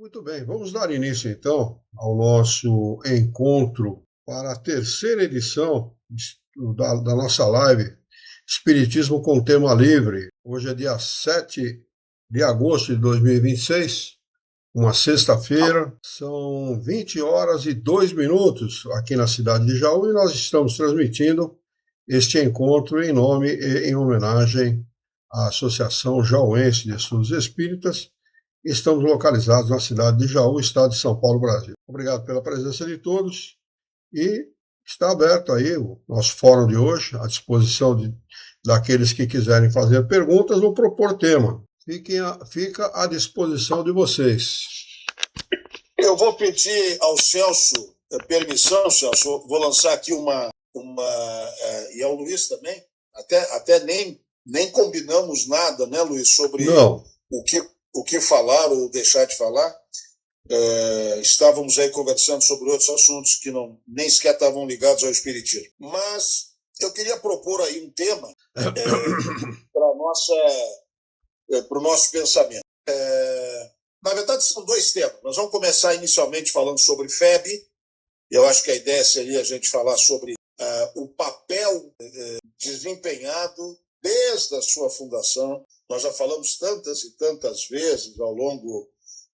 Muito bem, vamos dar início então ao nosso encontro para a terceira edição da nossa live Espiritismo com Tema Livre. Hoje é dia 7 de agosto de 2026, uma sexta-feira, são 20 horas e 2 minutos aqui na cidade de Jaú e nós estamos transmitindo este encontro em nome e em homenagem à Associação Jauense de Estudos Espíritas. Estamos localizados na cidade de Jaú, estado de São Paulo, Brasil. Obrigado pela presença de todos e está aberto aí o nosso fórum de hoje, à disposição daqueles que quiserem fazer perguntas ou propor tema. Fica à disposição de vocês. Eu vou pedir ao Celso permissão, Celso, vou lançar aqui e ao Luiz também, até nem combinamos nada, né, Luiz, sobre o que falar ou deixar de falar. Estávamos aí conversando sobre outros assuntos que nem sequer estavam ligados ao Espiritismo. Mas eu queria propor aí um tema para o nosso pensamento. Na verdade, são dois temas. Nós vamos começar inicialmente falando sobre FEB. Eu acho que a ideia seria a gente falar sobre o papel desempenhado desde a sua fundação. Nós já falamos tantas e tantas vezes ao longo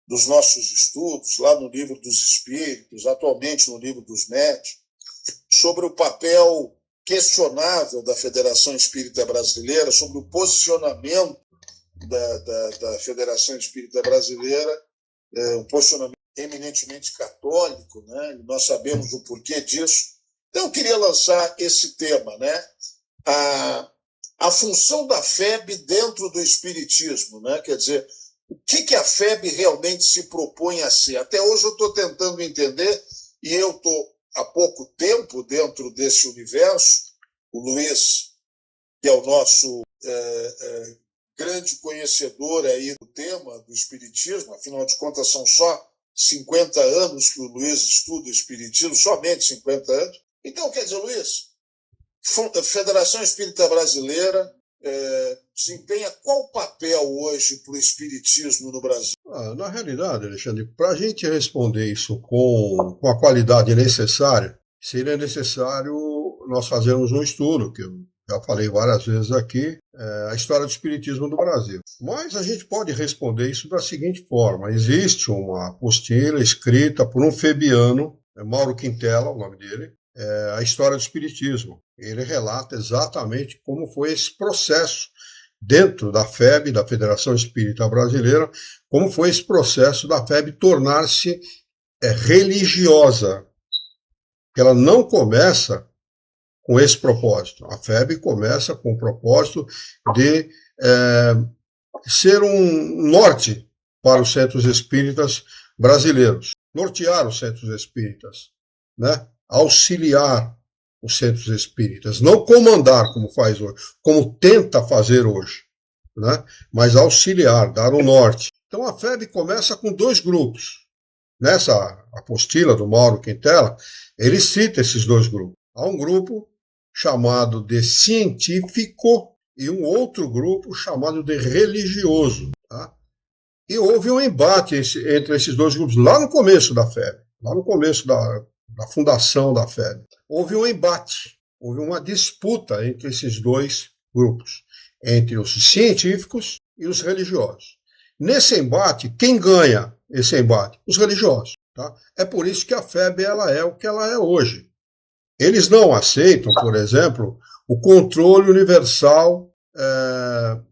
dos nossos estudos, lá no Livro dos Espíritos, atualmente no Livro dos Médiuns, sobre o papel questionável da Federação Espírita Brasileira, sobre o posicionamento da Federação Espírita Brasileira, um posicionamento eminentemente católico, né? Nós sabemos o porquê disso. Então, eu queria lançar esse tema, né? A função da FEB dentro do Espiritismo, né? Quer dizer, o que a FEB realmente se propõe a ser? Até hoje eu estou tentando entender, e eu estou há pouco tempo dentro desse universo. O Luiz, que é o nosso grande conhecedor aí do tema do Espiritismo, afinal de contas são só 50 anos que o Luiz estuda o Espiritismo, somente 50 anos. Então, quer dizer, Luiz, a Federação Espírita Brasileira desempenha qual papel hoje para o Espiritismo no Brasil? Na realidade, Alexandre, para a gente responder isso com a qualidade necessária, seria necessário nós fazermos um estudo, que eu já falei várias vezes aqui, a história do Espiritismo no Brasil. Mas a gente pode responder isso da seguinte forma: existe uma apostila escrita por um febiano, Mauro Quintela, o nome dele, a história do Espiritismo. Ele relata exatamente como foi esse processo dentro da FEB, da Federação Espírita Brasileira, como foi esse processo da FEB tornar-se religiosa. Ela não começa com esse propósito. A FEB começa com o propósito de ser um norte para os centros espíritas brasileiros, nortear os centros espíritas, né? Auxiliar os centros espíritas, não comandar como faz hoje, como tenta fazer hoje, né? Mas auxiliar, dar o norte. Então a FEB começa com dois grupos. Nessa apostila do Mauro Quintela, ele cita esses dois grupos. Há um grupo chamado de científico e um outro grupo chamado de religioso. Tá? E houve um embate entre esses dois grupos lá no começo da FEB, lá no começo da fundação da FEB. Houve um embate, houve uma disputa entre esses dois grupos, entre os científicos e os religiosos. Nesse embate, quem ganha esse embate? Os religiosos. Tá? É por isso que a FEB ela é o que ela é hoje. Eles não aceitam, por exemplo, o controle universal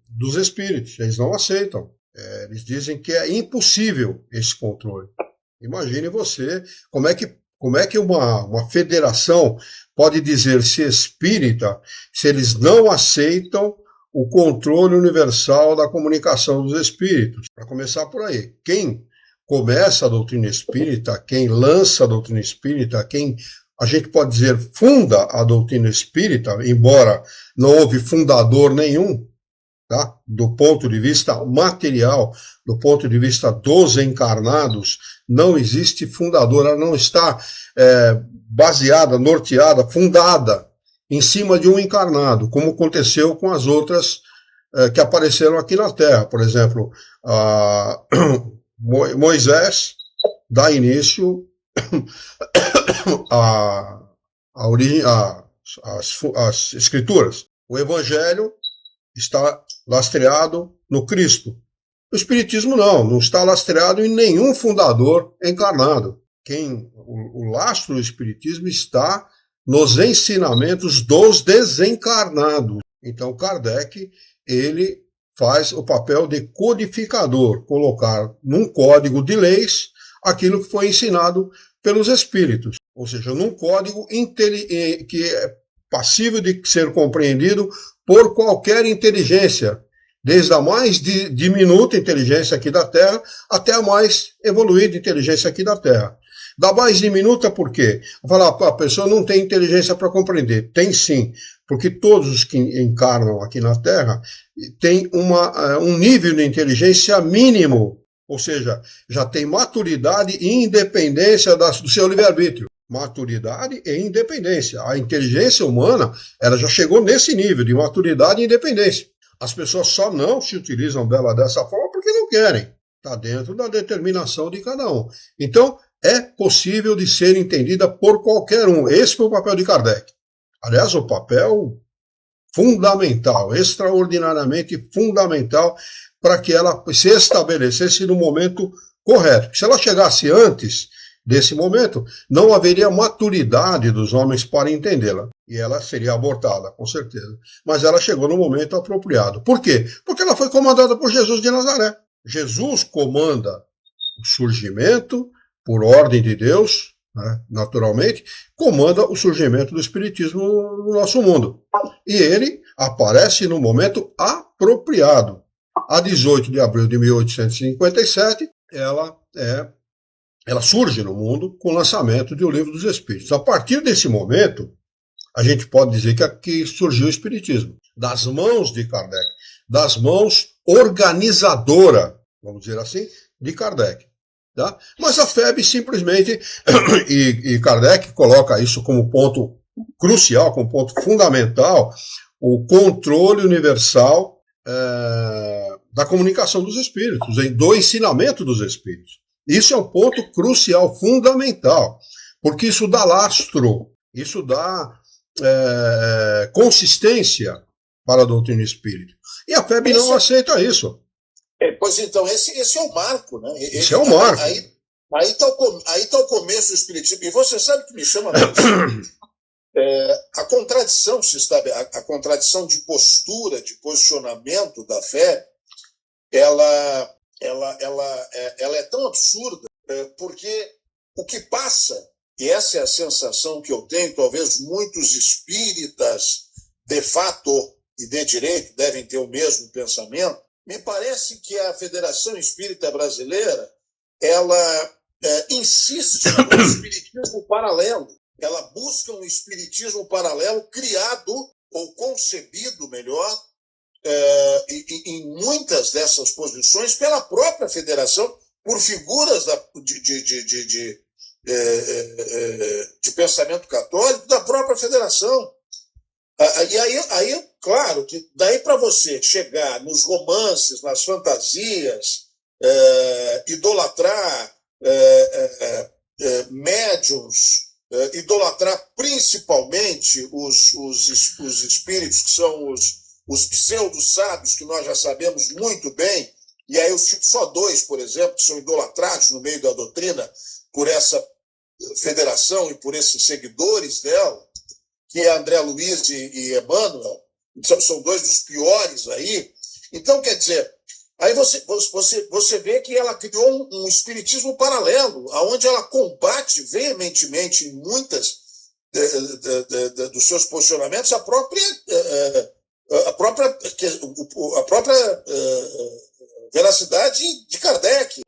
dos espíritos. Eles não aceitam. Eles dizem que é impossível esse controle. Imagine você, como é que uma federação pode dizer-se espírita se eles não aceitam o controle universal da comunicação dos espíritos? Para começar por aí, quem começa a doutrina espírita, quem lança a doutrina espírita, quem, a gente pode dizer, funda a doutrina espírita, embora não houve fundador nenhum, tá? Do ponto de vista material, do ponto de vista dos encarnados, não existe fundador, ela não está baseada, norteada, fundada em cima de um encarnado, como aconteceu com as outras que apareceram aqui na Terra. Por exemplo, Moisés dá início à origem, às escrituras. O evangelho está lastreado no Cristo. O Espiritismo não está lastreado em nenhum fundador encarnado. O lastro do Espiritismo está nos ensinamentos dos desencarnados. Então, Kardec, ele faz o papel de codificador, colocar num código de leis aquilo que foi ensinado pelos espíritos, ou seja, num código que é passível de ser compreendido por qualquer inteligência, desde a mais diminuta inteligência aqui da Terra até a mais evoluída inteligência aqui da Terra. Da mais diminuta por quê? Falar, a pessoa não tem inteligência para compreender. Tem sim, porque todos os que encarnam aqui na Terra têm um nível de inteligência mínimo, ou seja, já tem maturidade e independência do seu livre-arbítrio. Maturidade e independência. A inteligência humana, ela já chegou nesse nível de maturidade e independência. As pessoas só não se utilizam dela dessa forma porque não querem. Está dentro da determinação de cada um. Então, é possível de ser entendida por qualquer um. Esse foi o papel de Kardec. Aliás, o papel fundamental, extraordinariamente fundamental, para que ela se estabelecesse no momento correto. Se ela chegasse antes desse momento, não haveria maturidade dos homens para entendê-la. E ela seria abortada, com certeza. Mas ela chegou no momento apropriado. Por quê? Porque ela foi comandada por Jesus de Nazaré. Jesus comanda o surgimento, por ordem de Deus, né, naturalmente, comanda o surgimento do Espiritismo no nosso mundo. E ele aparece no momento apropriado. A 18 de abril de 1857, ela surge no mundo com o lançamento de O Livro dos Espíritos. A partir desse momento, a gente pode dizer que surgiu o Espiritismo. Das mãos de Kardec, das mãos organizadora, vamos dizer assim, de Kardec. Tá? Mas a FEB simplesmente, e Kardec coloca isso como ponto crucial, como ponto fundamental, o controle universal da comunicação dos espíritos, do ensinamento dos espíritos. Isso é um ponto crucial, fundamental, porque isso dá lastro, isso dá consistência para a doutrina espírita. E a FEB não aceita isso. Pois então, esse é o marco, né? Esse é o marco. Aí está o começo do espiritismo. E você sabe que me chama a atenção? A contradição a contradição de postura, de posicionamento da fé, ela é tão absurda, porque o que passa, e essa é a sensação que eu tenho, talvez muitos espíritas, de fato e de direito, devem ter o mesmo pensamento. Me parece que a Federação Espírita Brasileira, ela insiste no espiritismo paralelo. Ela busca um espiritismo paralelo criado, ou concebido, melhor, em muitas dessas posições, pela própria Federação, por figuras de pensamento católico da própria Federação. E aí, claro, que daí para você chegar nos romances, nas fantasias, idolatrar médiums, idolatrar principalmente os espíritos que são os pseudo-sábios, que nós já sabemos muito bem, e aí eu cito só dois, por exemplo, que são idolatrados no meio da doutrina por essa federação e por esses seguidores dela, que é André Luiz e Emmanuel, são dois dos piores aí. Então, quer dizer, aí você vê que ela criou um espiritismo paralelo, onde ela combate veementemente em muitas dos seus posicionamentos a própria veracidade de Kardec.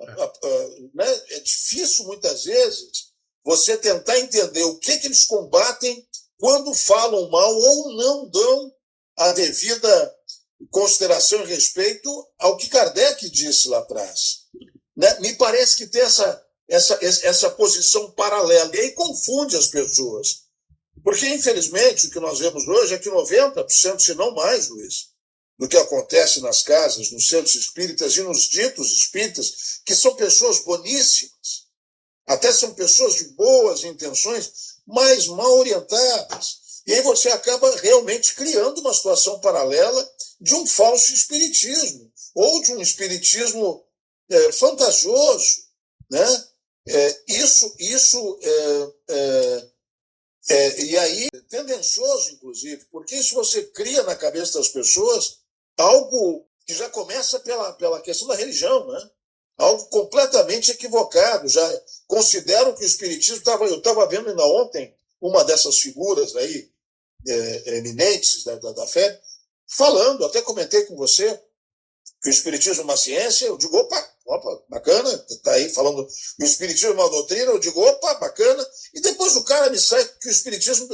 Né? É difícil, muitas vezes, você tentar entender o que eles combatem quando falam mal ou não dão a devida consideração e respeito ao que Kardec disse lá atrás. Né? Me parece que tem essa posição paralela, e aí confunde as pessoas. Porque, infelizmente, o que nós vemos hoje é que 90%, se não mais, Luiz, do que acontece nas casas, nos centros espíritas e nos ditos espíritas, que são pessoas boníssimas, até são pessoas de boas intenções, mas mal orientadas. E aí você acaba realmente criando uma situação paralela de um falso espiritismo, ou de um espiritismo fantasioso, né? E aí, tendencioso, inclusive, porque isso você cria na cabeça das pessoas algo que já começa pela questão da religião, né? Algo completamente equivocado. Já consideram que o espiritismo eu estava vendo ainda ontem uma dessas figuras aí, eminentes da fé, falando, até comentei com você, que o espiritismo é uma ciência. Eu digo, opa, bacana, está aí falando o espiritismo é uma doutrina. Eu digo, opa, bacana, e depois o cara me sai que o espiritismo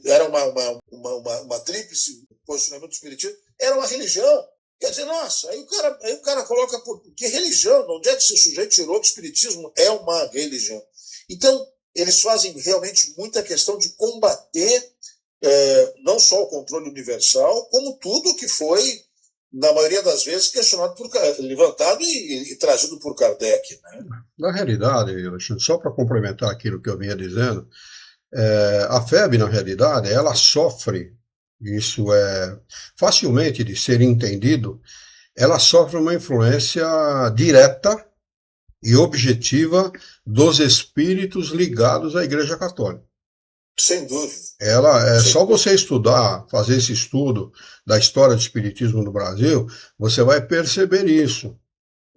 era uma tríplice posicionamento do espiritismo, era uma religião. Quer dizer, nossa, aí o cara coloca, que religião? Onde é que esse sujeito tirou que o espiritismo é uma religião? Então, eles fazem realmente muita questão de combater não só o controle universal, como tudo que foi, na maioria das vezes, levantado e trazido por Kardec, né? Na realidade, Alexandre, só para complementar aquilo que eu vinha dizendo, a FEB, na realidade, ela sofre, isso é facilmente de ser entendido, ela sofre uma influência direta e objetiva dos espíritos ligados à Igreja Católica. Sem dúvida. Só você estudar, fazer esse estudo da história do espiritismo no Brasil, você vai perceber isso.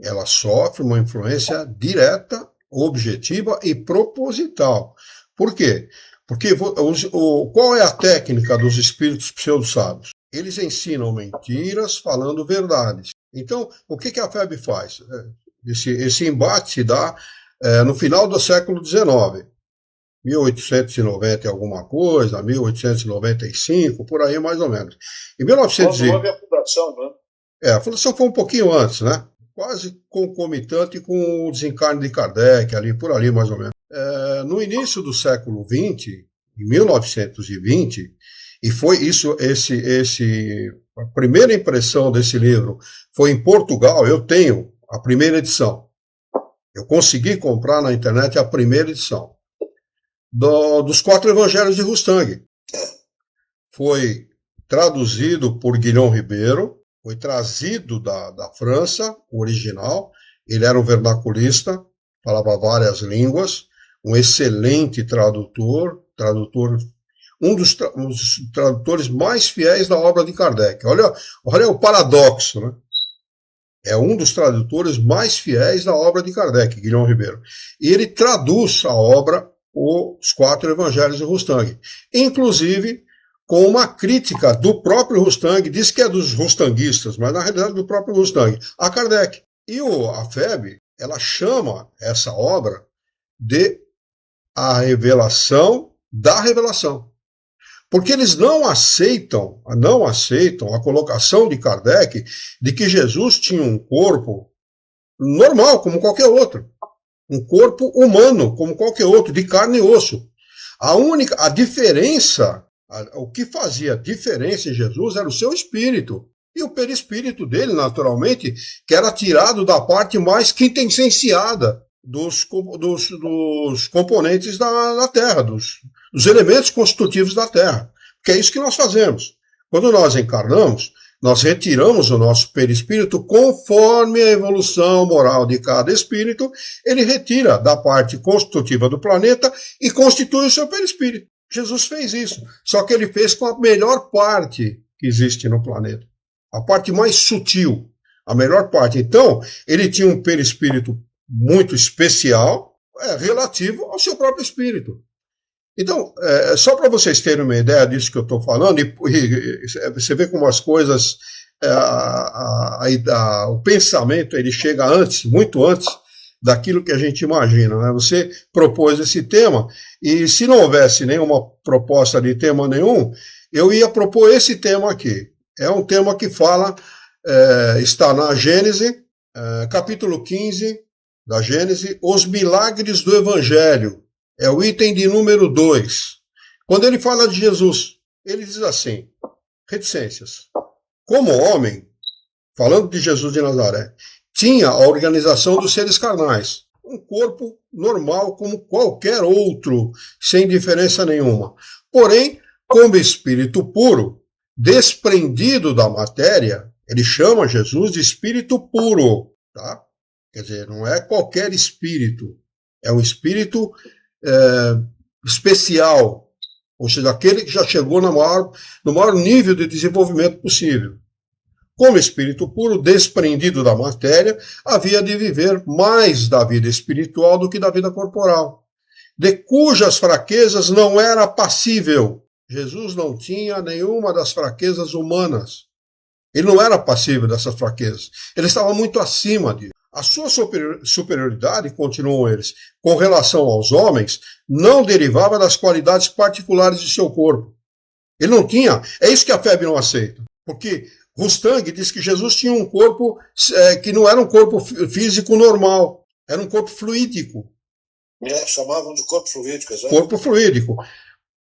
Ela sofre uma influência direta, objetiva e proposital. Por quê? Porque qual é a técnica dos espíritos pseudo-sábios? Eles ensinam mentiras falando verdades. Então, o que a FEB faz? Esse embate se dá no final do século XIX. 1890 e alguma coisa, 1895, por aí mais ou menos. Em 1900 Quando houve a fundação, né? A fundação foi um pouquinho antes, né? Quase concomitante com o desencarne de Kardec, por ali mais ou menos. No início do século XX, em 1920, e foi isso, a primeira impressão desse livro foi em Portugal. Eu tenho a primeira edição. Eu consegui comprar na internet a primeira edição. Dos 4 evangelhos de Rustang. Foi traduzido por Guilhom Ribeiro, foi trazido da França, o original. Ele era um vernaculista, falava várias línguas, um excelente tradutor, um dos tradutores mais fiéis da obra de Kardec. Olha o paradoxo, né? É um dos tradutores mais fiéis da obra de Kardec, Guilhom Ribeiro. E ele traduz a obra Os 4 Evangelhos de Rustang, inclusive com uma crítica do próprio Rustang, diz que é dos rustanguistas, mas na realidade do próprio Rustang, a Kardec. E a FEB, ela chama essa obra de a revelação da revelação. Porque eles não aceitam a colocação de Kardec de que Jesus tinha um corpo normal, como qualquer outro. Um corpo humano, como qualquer outro, de carne e osso. A diferença, o que fazia diferença em Jesus era o seu espírito. E o perispírito dele, naturalmente, que era tirado da parte mais quintessenciada dos componentes da Terra, dos elementos constitutivos da Terra. Que é isso que nós fazemos. Quando nós encarnamos, nós retiramos o nosso perispírito conforme a evolução moral de cada espírito. Ele retira da parte constitutiva do planeta e constitui o seu perispírito. Jesus fez isso, só que ele fez com a melhor parte que existe no planeta. A parte mais sutil, a melhor parte. Então, ele tinha um perispírito muito especial, relativo ao seu próprio espírito. Então, só para vocês terem uma ideia disso que eu estou falando, e você vê como as coisas, o pensamento ele chega antes, muito antes daquilo que a gente imagina, né? Você propôs esse tema, e se não houvesse nenhuma proposta de tema nenhum, eu ia propor esse tema aqui. É um tema que está na Gênese, capítulo 15 da Gênese, os milagres do Evangelho. É o item de número 2. Quando ele fala de Jesus, ele diz assim, reticências. Como homem, falando de Jesus de Nazaré, tinha a organização dos seres carnais, um corpo normal como qualquer outro, sem diferença nenhuma. Porém, como espírito puro, desprendido da matéria, ele chama Jesus de espírito puro, tá? Quer dizer, não é qualquer espírito, é um espírito especial, ou seja, aquele que já chegou no maior nível de desenvolvimento possível. Como espírito puro, desprendido da matéria, havia de viver mais da vida espiritual do que da vida corporal, de cujas fraquezas não era passível. Jesus não tinha nenhuma das fraquezas humanas. Ele não era passível dessas fraquezas. Ele estava muito acima disso. A sua superioridade, continuam eles, com relação aos homens, não derivava das qualidades particulares de seu corpo. Ele não tinha. É isso que a FEB não aceita. Porque Rustang diz que Jesus tinha um corpo que não era um corpo físico normal, era um corpo fluídico. Chamavam de corpo fluídico, exato. Corpo fluídico.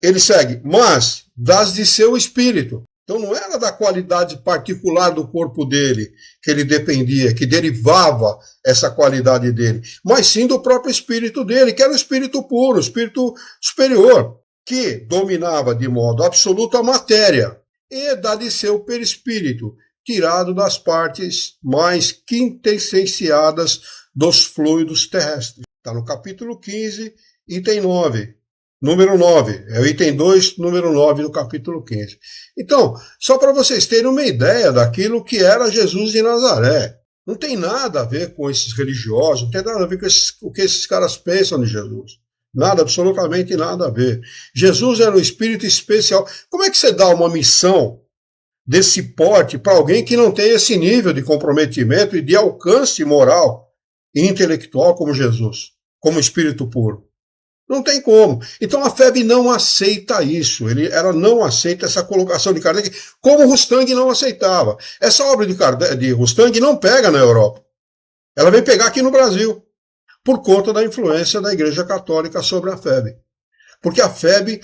Ele segue, mas das de seu espírito. Então não era da qualidade particular do corpo dele que ele dependia, que derivava essa qualidade dele, mas sim do próprio espírito dele, que era o espírito puro, o espírito superior, que dominava de modo absoluto a matéria e da de seu perispírito, tirado das partes mais quintessenciadas dos fluidos terrestres. Está no capítulo 15, item 9. Número 9, é o item 2, número 9 do capítulo 15. Então, só para vocês terem uma ideia daquilo que era Jesus de Nazaré. Não tem nada a ver com esses religiosos, não tem nada a ver com o que esses caras pensam de Jesus. Nada, absolutamente nada a ver. Jesus era um espírito especial. Como é que você dá uma missão desse porte para alguém que não tem esse nível de comprometimento e de alcance moral e intelectual como Jesus, como espírito puro? Não tem como. Então a FEB não aceita isso. Ela não aceita essa colocação de Kardec, como Rustang não aceitava. Essa obra de Rustang não pega na Europa. Ela vem pegar aqui no Brasil, por conta da influência da Igreja Católica sobre a FEB. Porque a FEB,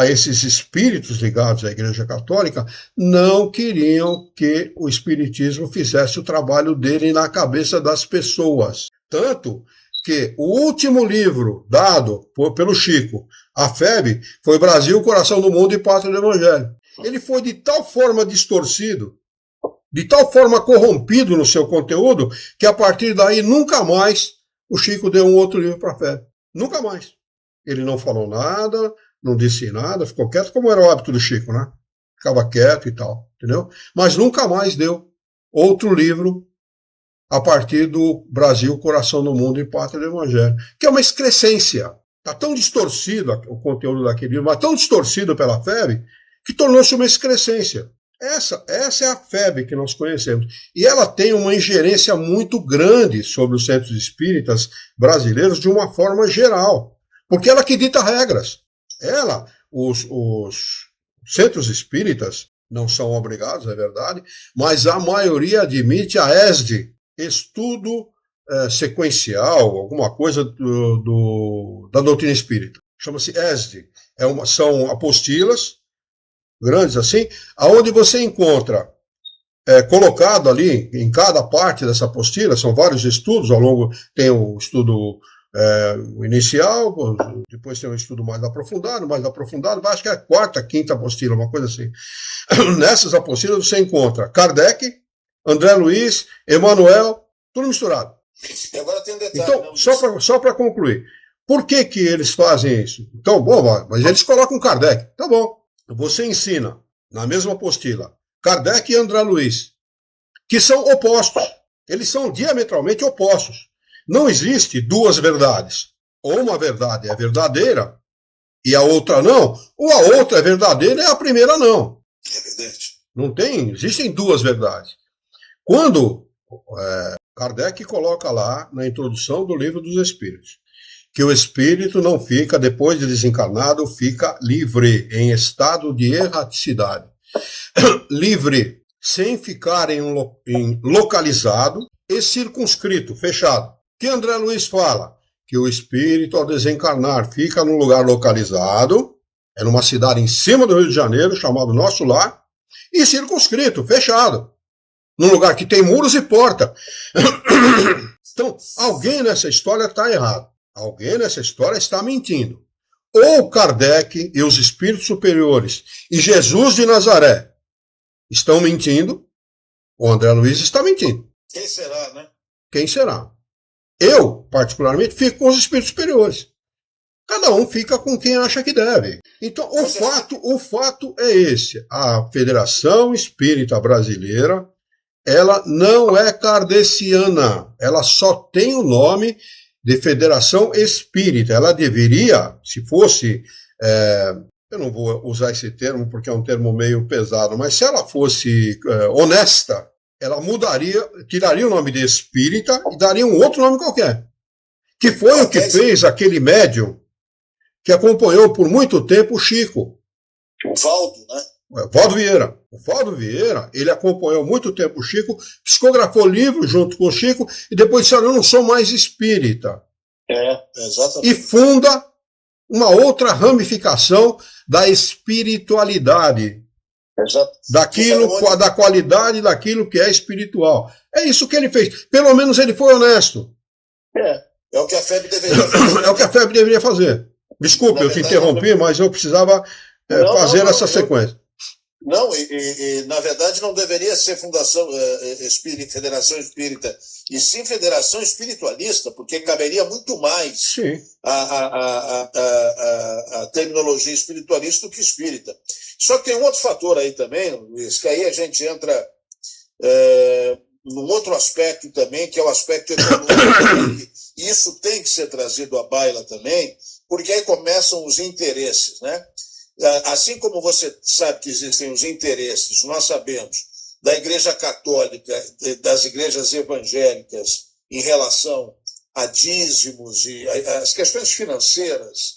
esses espíritos ligados à Igreja Católica, não queriam que o Espiritismo fizesse o trabalho dele na cabeça das pessoas. Tanto que o último livro dado pelo Chico, a FEB, foi Brasil, Coração do Mundo e Pátria do Evangelho. Ele foi de tal forma distorcido, de tal forma corrompido no seu conteúdo, que a partir daí nunca mais o Chico deu um outro livro para a FEB. Nunca mais. Ele não falou nada, não disse nada, ficou quieto, como era o hábito do Chico, né? Ficava quieto e tal, entendeu? Mas nunca mais deu outro livro a partir do Brasil, Coração do Mundo e Pátria do Evangelho, que é uma excrescência. Está tão distorcido o conteúdo daquele livro, mas tão distorcido pela FEB, que tornou-se uma excrescência. Essa é a FEB que nós conhecemos. E ela tem uma ingerência muito grande sobre os centros espíritas brasileiros de uma forma geral, porque ela que dita regras. Os centros espíritas não são obrigados, é verdade, mas a maioria admite a ESD, estudo sequencial, alguma coisa da doutrina espírita. Chama-se ESD. São apostilas grandes assim, aonde você encontra colocado ali, em cada parte dessa apostila, são vários estudos, ao longo tem o estudo inicial, depois tem um estudo mais aprofundado, acho que é a quarta, quinta apostila, uma coisa assim. Nessas apostilas você encontra Kardec, André Luiz, Emmanuel, tudo misturado. E agora tem um detalhe. Então, só para concluir, por que eles fazem isso? Então, bom, mas eles colocam Kardec. Tá bom. Você ensina, na mesma apostila, Kardec e André Luiz, que são opostos. Eles são diametralmente opostos. Não existe duas verdades. Ou uma verdade é verdadeira e a outra não, ou a outra é verdadeira e a primeira não. É verdade. Não tem, existem duas verdades. Quando Kardec coloca lá na introdução do Livro dos Espíritos que o espírito não fica, depois de desencarnado, fica livre, em estado de erraticidade. Livre, sem ficar localizado e circunscrito, fechado. Que André Luiz fala? Que o espírito, ao desencarnar, fica num lugar localizado, é numa cidade em cima do Rio de Janeiro, chamado Nosso Lar, e circunscrito, fechado. num lugar que tem muros e porta. Então, alguém nessa história está errado. Alguém nessa história está mentindo. Ou Kardec e os espíritos superiores e Jesus de Nazaré estão mentindo, ou André Luiz está mentindo. Quem será, né? Quem será? Eu, particularmente, fico com os espíritos superiores. Cada um fica com quem acha que deve. Então, o fato é esse. A Federação Espírita Brasileira, ela não é kardeciana. Ela só tem o nome de Federação Espírita. Ela deveria, se fosse... eu não vou usar esse termo porque é um termo meio pesado, mas se ela fosse honesta, ela tiraria o nome de espírita e daria um outro nome qualquer. Que foi o que fez aquele médium que acompanhou por muito tempo o Chico. O Valdo, né? Valdo Vieira. O Valdo Vieira, ele acompanhou muito tempo o Chico, psicografou livros junto com o Chico e depois disse, eu não sou mais espírita. Exatamente. E funda uma outra ramificação da espiritualidade. Exato. Da qualidade daquilo que é espiritual. É isso que ele fez. Pelo menos ele foi honesto. É o que a FEB deveria fazer. É o que a FEB deveria fazer. Desculpe, eu te interrompi, mas eu precisava fazer essa sequência. Não, na verdade não deveria ser Fundação Federação Espírita, e sim Federação Espiritualista, porque caberia muito mais a terminologia espiritualista do que espírita. Só que tem um outro fator aí também, Luiz, que aí a gente entra num outro aspecto também, que é o aspecto econômico. E isso tem que ser trazido à baila também, porque aí começam os interesses, né? Assim como você sabe que existem os interesses, nós sabemos, da Igreja Católica, das igrejas evangélicas, em relação a dízimos e as questões financeiras,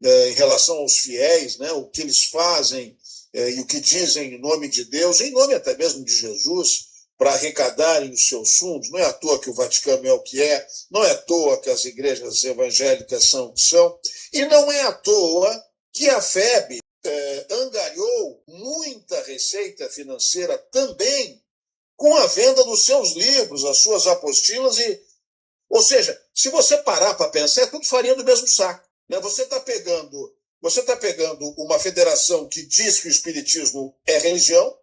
em relação aos fiéis, né, o que eles fazem e o que dizem em nome de Deus, em nome até mesmo de Jesus, para arrecadarem os seus fundos. Não é à toa que o Vaticano é o que é, não é à toa que as igrejas evangélicas são o que são, e não é à toa que a FEB angariou muita receita financeira também com a venda dos seus livros, as suas apostilas. Ou seja, se você parar para pensar, é tudo farinha do mesmo saco. Né? Você está pegando uma federação que diz que o espiritismo é religião,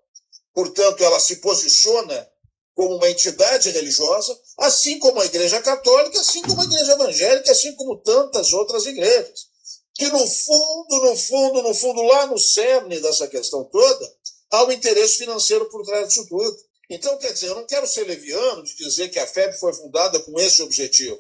portanto, ela se posiciona como uma entidade religiosa, assim como a Igreja Católica, assim como a Igreja Evangélica, assim como tantas outras igrejas. Que no fundo, lá no cerne dessa questão toda, há um interesse financeiro por trás disso tudo. Então, quer dizer, eu não quero ser leviano de dizer que a FEB foi fundada com esse objetivo.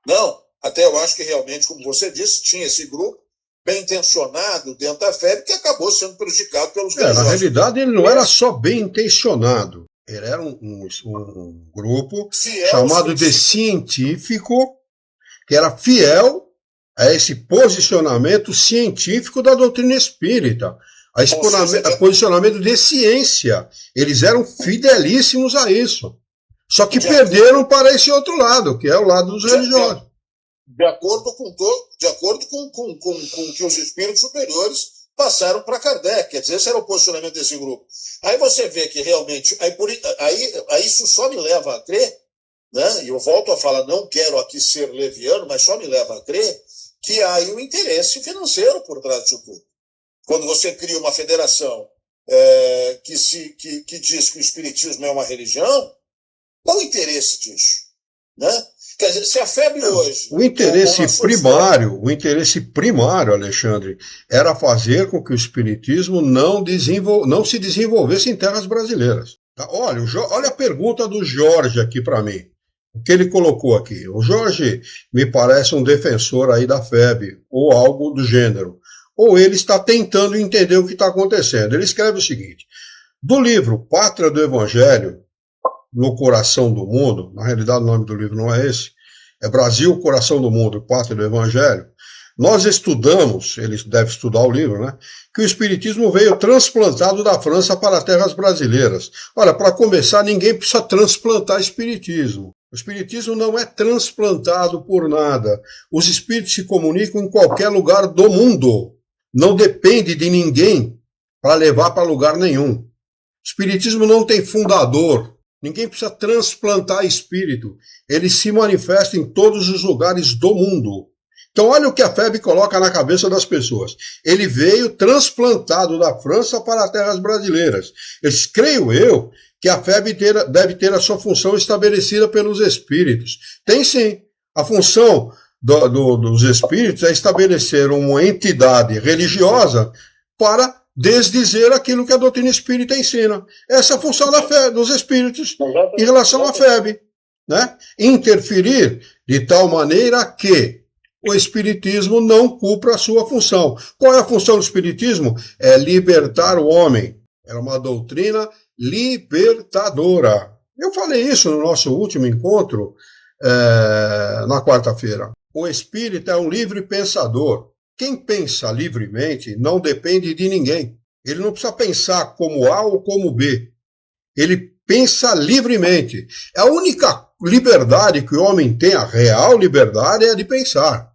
Não, até eu acho que realmente, como você disse, tinha esse grupo bem intencionado dentro da FEB que acabou sendo prejudicado pelos religiosos. Na realidade, ele não era só bem intencionado. Ele era um grupo chamado de científico, que era fiel a esse posicionamento científico da doutrina espírita, a posicionamento de ciência. Eles eram fidelíssimos a isso. Só que perderam para esse outro lado, que é o lado dos religiosos. De acordo com o que os espíritos superiores passaram para Kardec. Quer dizer, esse era o posicionamento desse grupo. Aí você vê que realmente... Aí isso só me leva a crer, né? E eu volto a falar, não quero aqui ser leviano, mas só me leva a crer que há aí um interesse financeiro por trás disso tudo. Quando você cria uma federação que diz que o espiritismo é uma religião, qual o interesse disso? Né? Quer dizer, se a FEB hoje... O interesse primário, Alexandre, era fazer com que o espiritismo não se desenvolvesse em terras brasileiras. Tá? Olha a pergunta do Jorge aqui para mim. O que ele colocou aqui? O Jorge me parece um defensor aí da FEB, ou algo do gênero. Ou ele está tentando entender o que está acontecendo. Ele escreve o seguinte: do livro Pátria do Evangelho, no Coração do Mundo, na realidade o nome do livro não é esse, é Brasil, Coração do Mundo, Pátria do Evangelho, nós estudamos, ele deve estudar o livro, né, que o espiritismo veio transplantado da França para terras brasileiras. Olha, para começar, ninguém precisa transplantar espiritismo. O espiritismo não é transplantado por nada. Os espíritos se comunicam em qualquer lugar do mundo. Não depende de ninguém para levar para lugar nenhum. O espiritismo não tem fundador. Ninguém precisa transplantar espírito. Ele se manifesta em todos os lugares do mundo. Então, olha o que a FEB coloca na cabeça das pessoas. Ele veio transplantado da França para as terras brasileiras. Creio eu que a FEB deve ter a sua função estabelecida pelos espíritos. Tem sim. A função dos espíritos é estabelecer uma entidade religiosa para desdizer aquilo que a doutrina espírita ensina. Essa é a função da fé, dos espíritos em relação à FEB. Né? Interferir de tal maneira que o espiritismo não cumpra a sua função. Qual é a função do espiritismo? É libertar o homem. É uma doutrina libertadora. Eu falei isso no nosso último encontro, na quarta-feira. O espírito é um livre pensador. Quem pensa livremente não depende de ninguém. Ele não precisa pensar como A ou como B. Ele pensa livremente. A única liberdade que o homem tem, a real liberdade, é a de pensar.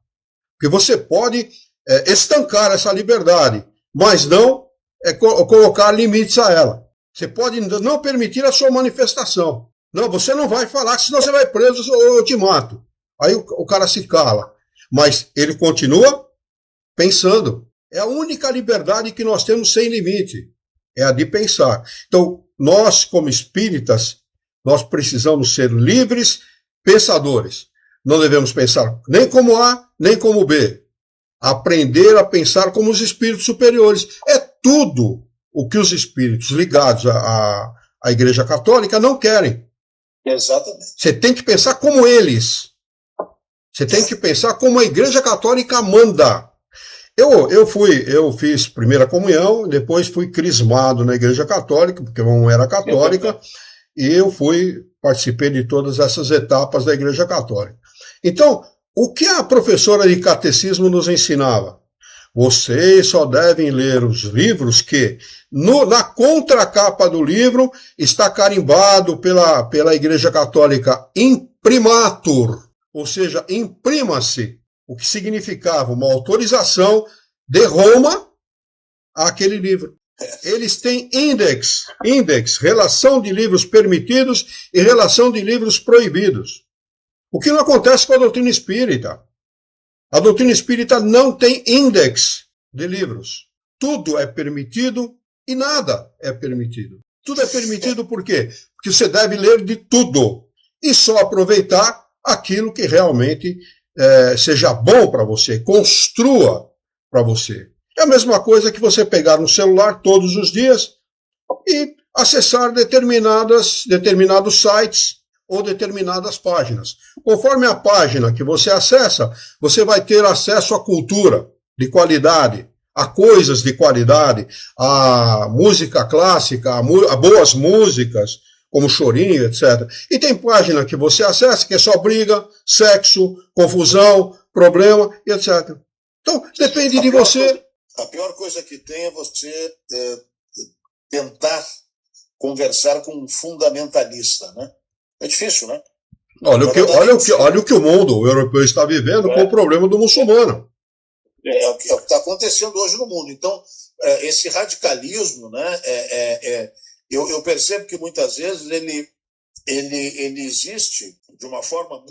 Porque você pode estancar essa liberdade, mas não colocar limites a ela. Você pode não permitir a sua manifestação. Não, você não vai falar, senão você vai preso ou eu te mato. Aí o cara se cala. Mas ele continua pensando. É a única liberdade que nós temos sem limite. É a de pensar. Então, nós, como espíritas, nós precisamos ser livres pensadores. Não devemos pensar nem como A, nem como B. Aprender a pensar como os espíritos superiores. É tudo o que os espíritos ligados à Igreja Católica não querem. Exatamente. Você tem que pensar como eles. Você tem que pensar como a Igreja Católica manda. Eu fiz primeira comunhão, depois fui crismado na Igreja Católica, porque eu não era católica, e eu participei de todas essas etapas da Igreja Católica. Então, o que a professora de catecismo nos ensinava? Vocês só devem ler os livros que, na contracapa do livro, está carimbado pela Igreja Católica imprimatur, ou seja, imprima-se, o que significava uma autorização de Roma àquele livro. Eles têm índex, relação de livros permitidos e relação de livros proibidos. O que não acontece com a doutrina espírita. A doutrina espírita não tem índex de livros. Tudo é permitido e nada é permitido. Tudo é permitido por quê? Porque você deve ler de tudo e só aproveitar aquilo que realmente seja bom para você, construa para você. É a mesma coisa que você pegar no celular todos os dias e acessar determinados sites ou determinadas páginas. Conforme a página que você acessa, você vai ter acesso à cultura de qualidade, a coisas de qualidade, a música clássica, a boas músicas, como chorinho, etc. E tem página que você acessa que é só briga, sexo, confusão, problema, etc. Então, depende de você. A pior coisa que tem é você tentar conversar com um fundamentalista, né? É difícil, né? Olha o que o mundo europeu está vivendo com o problema do muçulmano. É o que está acontecendo hoje no mundo. Então, esse radicalismo, né, eu percebo que muitas vezes ele existe de uma forma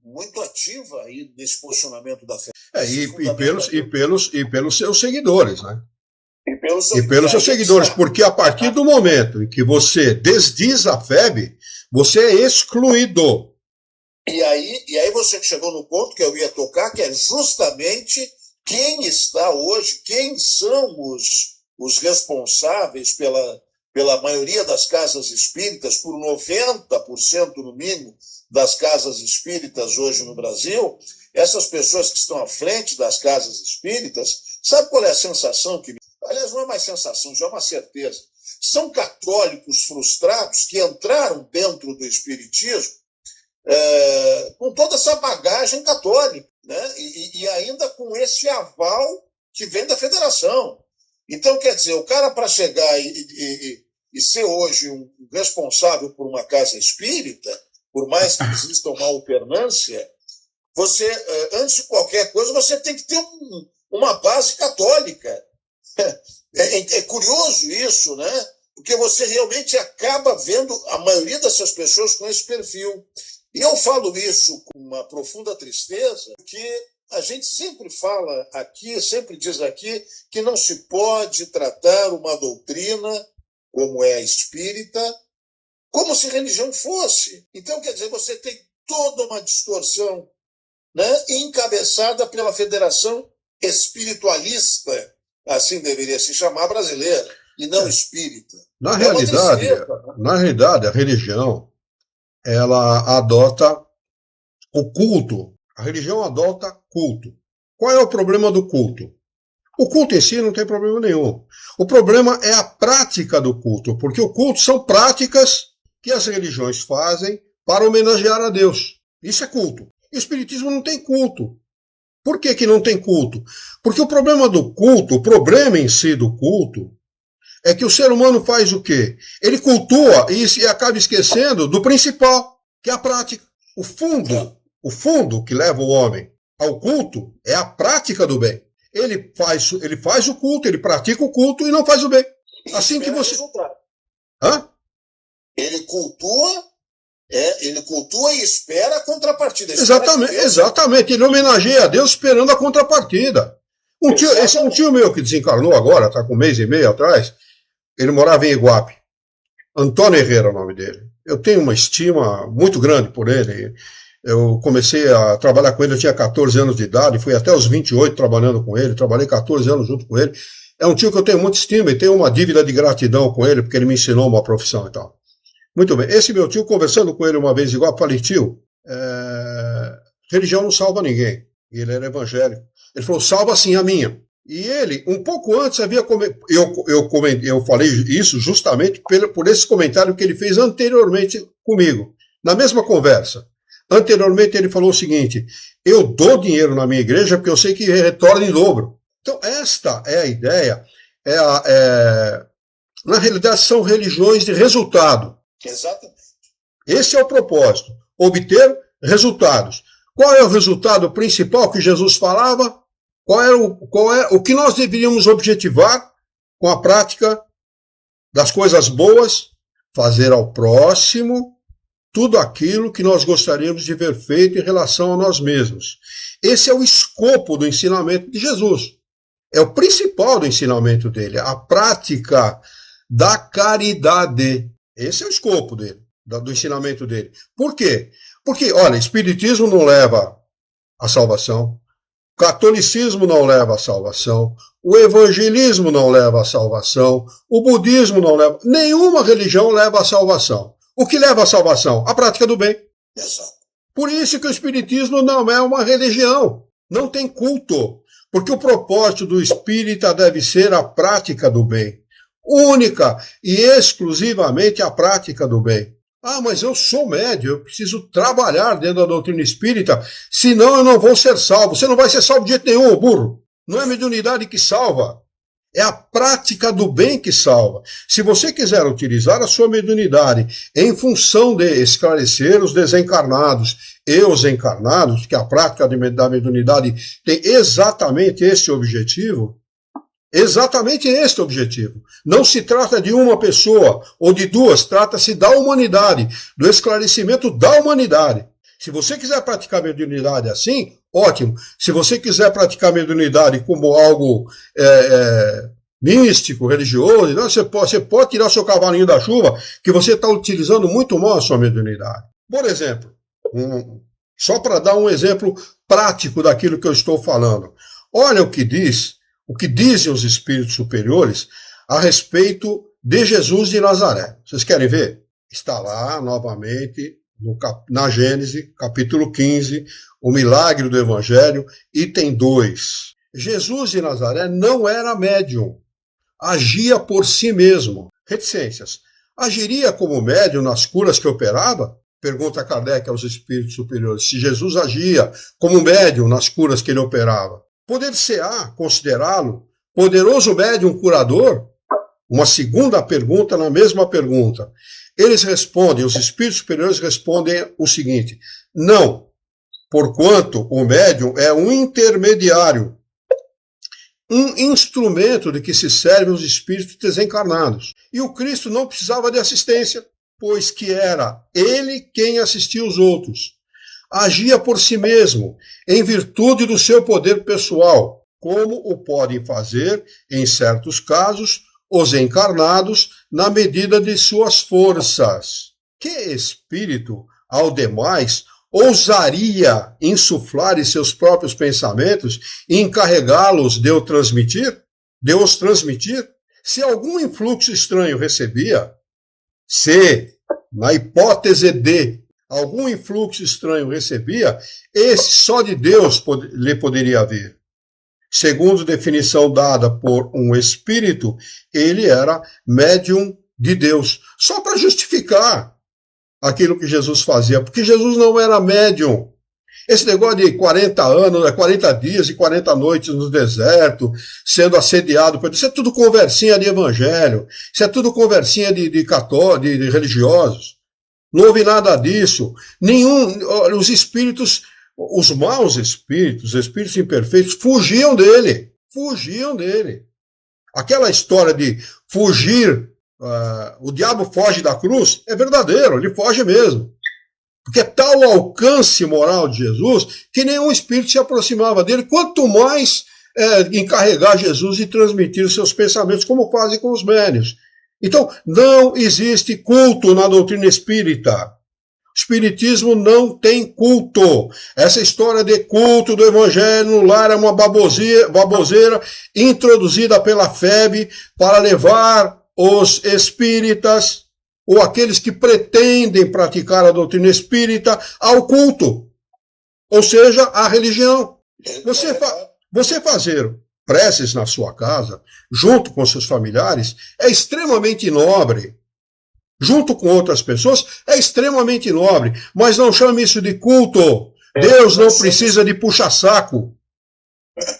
muito ativa aí nesse posicionamento da fé. E pelos seus seguidores, né? E pelos seus seguidores, porque a partir do momento em que você desdiz a FEB, você é excluído. E aí você chegou no ponto que eu ia tocar, que é justamente quem está hoje, quem são os responsáveis pela maioria das casas espíritas, por 90% no mínimo das casas espíritas hoje no Brasil. Essas pessoas que estão à frente das casas espíritas, sabe qual é a sensação que... Aliás, não é mais sensação, já é uma certeza. São católicos frustrados que entraram dentro do espiritismo com toda essa bagagem católica, né? E ainda com esse aval que vem da federação. Então, quer dizer, o cara para chegar e ser hoje um responsável por uma casa espírita, por mais que exista uma alternância, você, antes de qualquer coisa, você tem que ter uma base católica. É curioso isso, né? Porque você realmente acaba vendo a maioria dessas pessoas com esse perfil. E eu falo isso com uma profunda tristeza, porque a gente sempre fala aqui, sempre diz aqui, que não se pode tratar uma doutrina, como é a espírita, como se religião fosse. Então, quer dizer, você tem toda uma distorção, né, encabeçada pela Federação Espiritualista, assim deveria se chamar, brasileira, e não espírita. Na realidade, a religião, ela adota o culto. A religião adota culto. Qual é o problema do culto? O culto em si não tem problema nenhum. O problema é a prática do culto, porque o culto são práticas que as religiões fazem para homenagear a Deus. Isso é culto. E o espiritismo não tem culto. Por que que não tem culto? Porque o problema do culto, o problema em si do culto, é que o ser humano faz o quê? Ele cultua e acaba esquecendo do principal, que é a prática. O fundo que leva o homem ao culto é a prática do bem. Ele faz o culto, ele pratica o culto e não faz o bem. Assim que você... Hã? Ele cultua e espera a contrapartida. Exatamente. Ele homenageia a Deus esperando a contrapartida. Esse é um tio meu que desencarnou agora, está com 1 mês e meio atrás. Ele morava em Iguape. Antônio Herrera é o nome dele. Eu tenho uma estima muito grande por ele. Eu comecei a trabalhar com ele, eu tinha 14 anos de idade, fui até os 28 trabalhando com ele, trabalhei 14 anos junto com ele. É um tio que eu tenho muita estima e tenho uma dívida de gratidão com ele, porque ele me ensinou uma profissão e tal. Muito bem. Esse meu tio, conversando com ele uma vez igual, falei, tio, religião não salva ninguém. E ele era evangélico. Ele falou, salva sim a minha. E ele, um pouco antes, eu falei isso justamente por esse comentário que ele fez anteriormente comigo, na mesma conversa. Anteriormente ele falou o seguinte, eu dou dinheiro na minha igreja porque eu sei que retorna em dobro. Então esta é a ideia, na realidade são religiões de resultado. Exatamente. Esse é o propósito, obter resultados. Qual é o resultado principal que Jesus falava? Qual é o que nós deveríamos objetivar com a prática das coisas boas? Fazer ao próximo tudo aquilo que nós gostaríamos de ver feito em relação a nós mesmos. Esse é o escopo do ensinamento de Jesus. É o principal do ensinamento dele, a prática da caridade. Esse é o escopo dele, do ensinamento dele. Por quê? Porque, olha, espiritismo não leva à salvação, o catolicismo não leva à salvação, o evangelismo não leva à salvação, o budismo não leva... Nenhuma religião leva à salvação. O que leva à salvação? A prática do bem. Exato. Por isso que o espiritismo não é uma religião. Não tem culto. Porque o propósito do espírita deve ser a prática do bem. Única e exclusivamente a prática do bem. Ah, mas eu sou médium, eu preciso trabalhar dentro da doutrina espírita, senão eu não vou ser salvo. Você não vai ser salvo de jeito nenhum, burro. Não é a mediunidade que salva. É a prática do bem que salva. Se você quiser utilizar a sua mediunidade em função de esclarecer os desencarnados e os encarnados, que a prática da mediunidade tem exatamente esse objetivo, Não se trata de uma pessoa ou de duas, trata-se da humanidade, do esclarecimento da humanidade. Se você quiser praticar mediunidade assim, ótimo. Se você quiser praticar mediunidade como algo místico, religioso, não, você pode tirar seu cavalinho da chuva, que você está utilizando muito mal a sua mediunidade. Por exemplo, só para dar um exemplo prático daquilo que eu estou falando. Olha o que dizem os espíritos superiores a respeito de Jesus de Nazaré. Vocês querem ver? Está lá, novamente, na Gênesis, capítulo 15, o milagre do Evangelho, item 2. Jesus de Nazaré não era médium, agia por si mesmo. Reticências. Agiria como médium nas curas que operava? Pergunta Kardec aos espíritos superiores. Se Jesus agia como médium nas curas que ele operava, poder-se-á considerá-lo poderoso médium curador? Uma segunda pergunta na mesma pergunta. Eles respondem, os espíritos superiores respondem o seguinte: não, porquanto o médium é um intermediário um instrumento de que se servem os espíritos desencarnados. E o Cristo não precisava de assistência, pois que era ele quem assistia os outros. Agia por si mesmo, em virtude do seu poder pessoal, como o podem fazer, em certos casos, os encarnados, na medida de suas forças. Que espírito, ao demais, ousaria insuflar em seus próprios pensamentos e encarregá-los de os transmitir? Se algum influxo estranho recebia, se, na hipótese de algum influxo estranho recebia, esse só de Deus lhe poderia vir. Segundo definição dada por um espírito, ele era médium de Deus. Só para justificar aquilo que Jesus fazia, porque Jesus não era médium. Esse negócio de 40 anos, 40 dias e 40 noites no deserto, sendo assediado, isso é tudo conversinha de evangelho, isso é tudo conversinha de religiosos. Não houve nada disso. Os espíritos, os maus espíritos, os espíritos imperfeitos, fugiam dele. Aquela história de fugir, o diabo foge da cruz, é verdadeiro, ele foge mesmo. Porque é tal o alcance moral de Jesus que nenhum espírito se aproximava dele, quanto mais encarregar Jesus de transmitir os seus pensamentos, como fazem com os médiuns. Então, não existe culto na doutrina espírita. O espiritismo não tem culto. Essa história de culto do evangelho no lar é uma baboseira introduzida pela FEB para levar os espíritas ou aqueles que pretendem praticar a doutrina espírita ao culto, ou seja, à religião. Você fazer preces na sua casa, junto com seus familiares, é extremamente nobre. Junto com outras pessoas, é extremamente nobre. Mas não chame isso de culto. Deus não precisa de puxa-saco.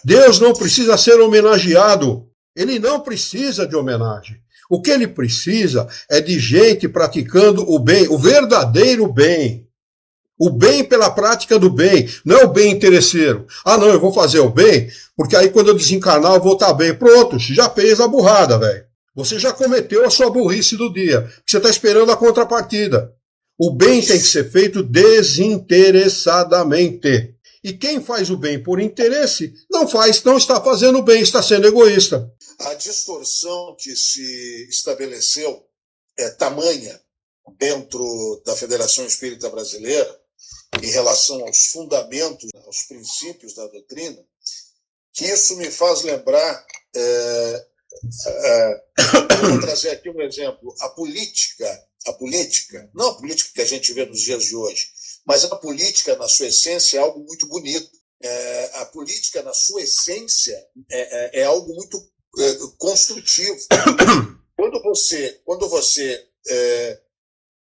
Deus não precisa ser homenageado. Ele não precisa de homenagem. O que ele precisa é de gente praticando o bem, o verdadeiro bem. O bem pela prática do bem, não é o bem interesseiro. Ah, não, eu vou fazer o bem, porque aí quando eu desencarnar eu vou estar bem. Pronto, já fez a burrada, velho. Você já cometeu a sua burrice do dia. Você está esperando a contrapartida. O bem tem que ser feito desinteressadamente. E quem faz o bem por interesse, não está fazendo o bem, está sendo egoísta. A distorção que se estabeleceu é tamanha dentro da Federação Espírita Brasileira em relação aos fundamentos, aos princípios da doutrina, que isso me faz lembrar, vou trazer aqui um exemplo, a política, não a política que a gente vê nos dias de hoje, mas a política na sua essência é algo muito bonito. A política na sua essência é algo muito construtivo. Quando você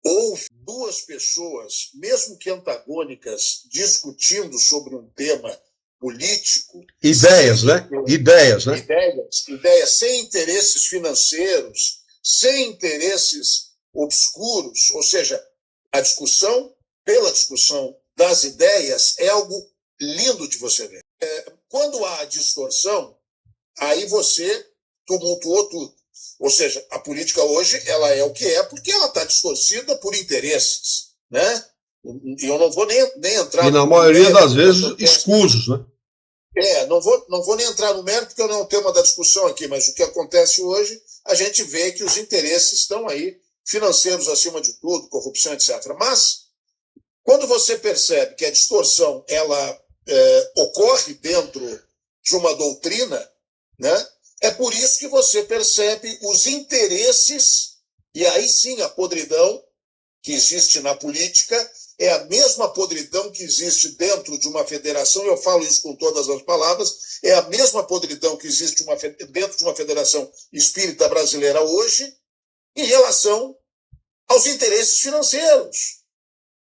ouve duas pessoas, mesmo que antagônicas, discutindo sobre um tema político... Ideias, né? Ideias, sem interesses financeiros, sem interesses obscuros, ou seja, a discussão, pela discussão das ideias, é algo lindo de você ver. Quando há distorção, aí você tumultuou tudo. Ou seja, a política hoje ela é o que é porque ela está distorcida por interesses, né? E eu não vou nem entrar... E na maioria das vezes, escusos, né? Não vou nem entrar no mérito, porque eu não é o tema da discussão aqui, mas o que acontece hoje, a gente vê que os interesses estão aí, financeiros acima de tudo, corrupção, etc. Mas, quando você percebe que a distorção ela ocorre dentro de uma doutrina, né? É por isso que você percebe os interesses, e aí sim a podridão que existe na política é a mesma podridão que existe dentro de uma federação, eu falo isso com todas as palavras, é a mesma podridão que existe dentro de uma federação espírita brasileira hoje em relação aos interesses financeiros.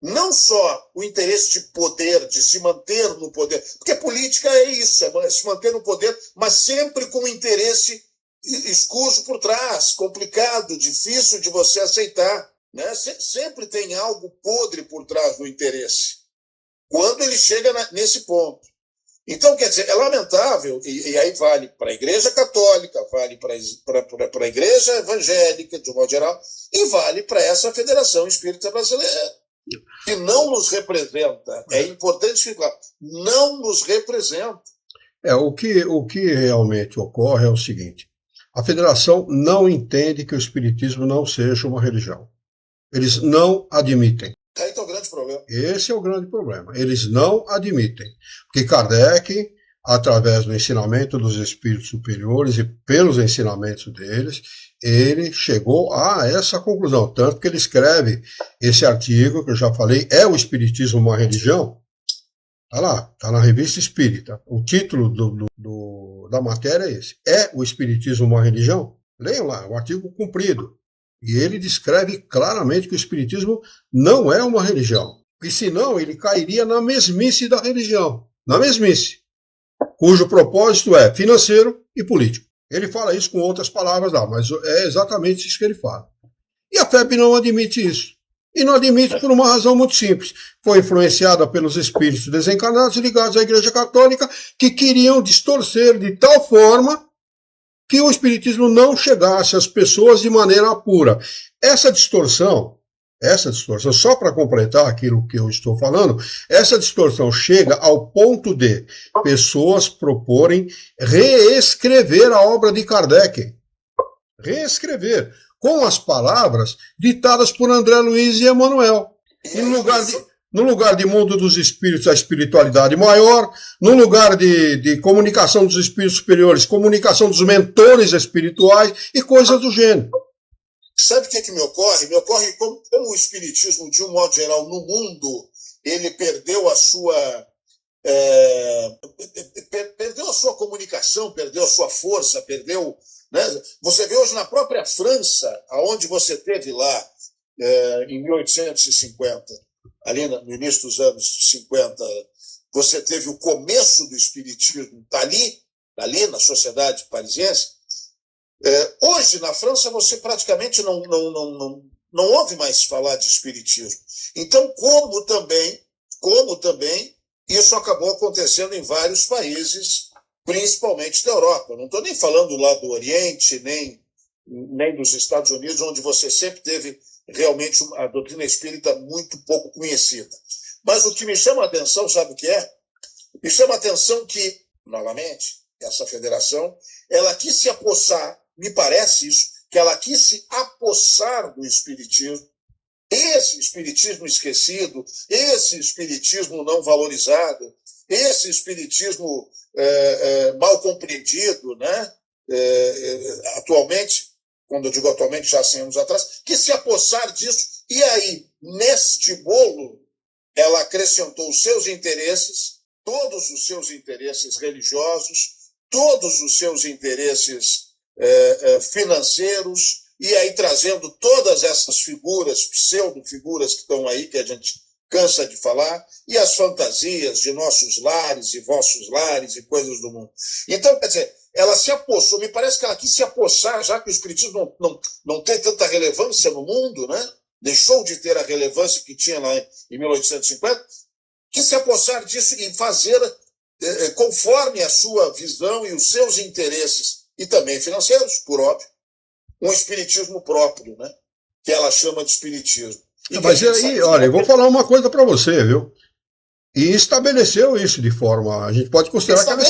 Não só o interesse de poder, de se manter no poder, porque política é isso, é se manter no poder, mas sempre com um interesse escuso por trás, complicado, difícil de você aceitar, né? Sempre tem algo podre por trás do interesse. Quando ele chega nesse ponto Então, quer dizer, é lamentável, e aí vale para a Igreja Católica, vale para a Igreja Evangélica, de um modo geral, e vale para essa Federação Espírita Brasileira, que não nos representa. É importante ficar, não nos representa. O que realmente ocorre é o seguinte: a federação não entende que o espiritismo não seja uma religião. Eles não admitem. Aí está o grande problema. Esse é o grande problema. Eles não admitem. Porque Kardec, através do ensinamento dos espíritos superiores e pelos ensinamentos deles, ele chegou a essa conclusão. Tanto que ele escreve esse artigo, que eu já falei, É o Espiritismo uma Religião? Está lá, está na Revista Espírita. O título da matéria é esse. É o Espiritismo uma religião? Leiam lá, é um artigo comprido. E ele descreve claramente que o Espiritismo não é uma religião. E senão ele cairia na mesmice da religião. Na mesmice. Cujo propósito é financeiro e político. Ele fala isso com outras palavras lá, mas é exatamente isso que ele fala. E a FEB não admite isso. E não admite por uma razão muito simples. Foi influenciada pelos espíritos desencarnados ligados à Igreja Católica que queriam distorcer de tal forma que o espiritismo não chegasse às pessoas de maneira pura. Essa distorção, só para completar aquilo que eu estou falando, essa distorção chega ao ponto de pessoas proporem reescrever a obra de Kardec. Reescrever, com as palavras ditadas por André Luiz e Emmanuel. E no lugar de mundo dos espíritos, a espiritualidade maior, no lugar de comunicação dos espíritos superiores, comunicação dos mentores espirituais e coisas do gênero. Sabe o que me ocorre? Me ocorre como o espiritismo, de um modo geral, no mundo, ele perdeu a sua comunicação, perdeu a sua força, perdeu... Né? Você vê hoje na própria França, aonde você teve lá, em 1850, ali no início dos anos 50, você teve o começo do espiritismo, está ali na sociedade parisiense. Hoje, na França, você praticamente não ouve mais falar de espiritismo. Então, como também isso acabou acontecendo em vários países, principalmente da Europa. Não estou nem falando lá do Oriente, nem dos Estados Unidos, onde você sempre teve realmente a doutrina espírita muito pouco conhecida. Mas o que me chama a atenção, sabe o que é? Me chama a atenção que, novamente, essa federação, ela quis se apossar, me parece isso, que ela quis se apossar do espiritismo, esse espiritismo esquecido, esse espiritismo não valorizado, esse espiritismo mal compreendido, né? Atualmente, quando eu digo atualmente, já há 100 anos atrás, que se apossar disso, e aí, neste bolo, ela acrescentou os seus interesses, todos os seus interesses religiosos, todos os seus interesses financeiros, e aí trazendo todas essas figuras, pseudo-figuras que estão aí, que a gente cansa de falar, e as fantasias de nossos lares e vossos lares e coisas do mundo. Então, quer dizer, ela se apossou, me parece que ela quis se apossar, já que o espiritismo não tem tanta relevância no mundo, né? Deixou de ter a relevância que tinha lá em 1850, quis se apossar disso e fazer, conforme a sua visão e os seus interesses, e também financeiros, por óbvio, um espiritismo próprio, né? Que ela chama de espiritismo. Mas aí, olha, eu vou falar uma coisa para você, viu? E estabeleceu isso de forma... A gente pode considerar que ela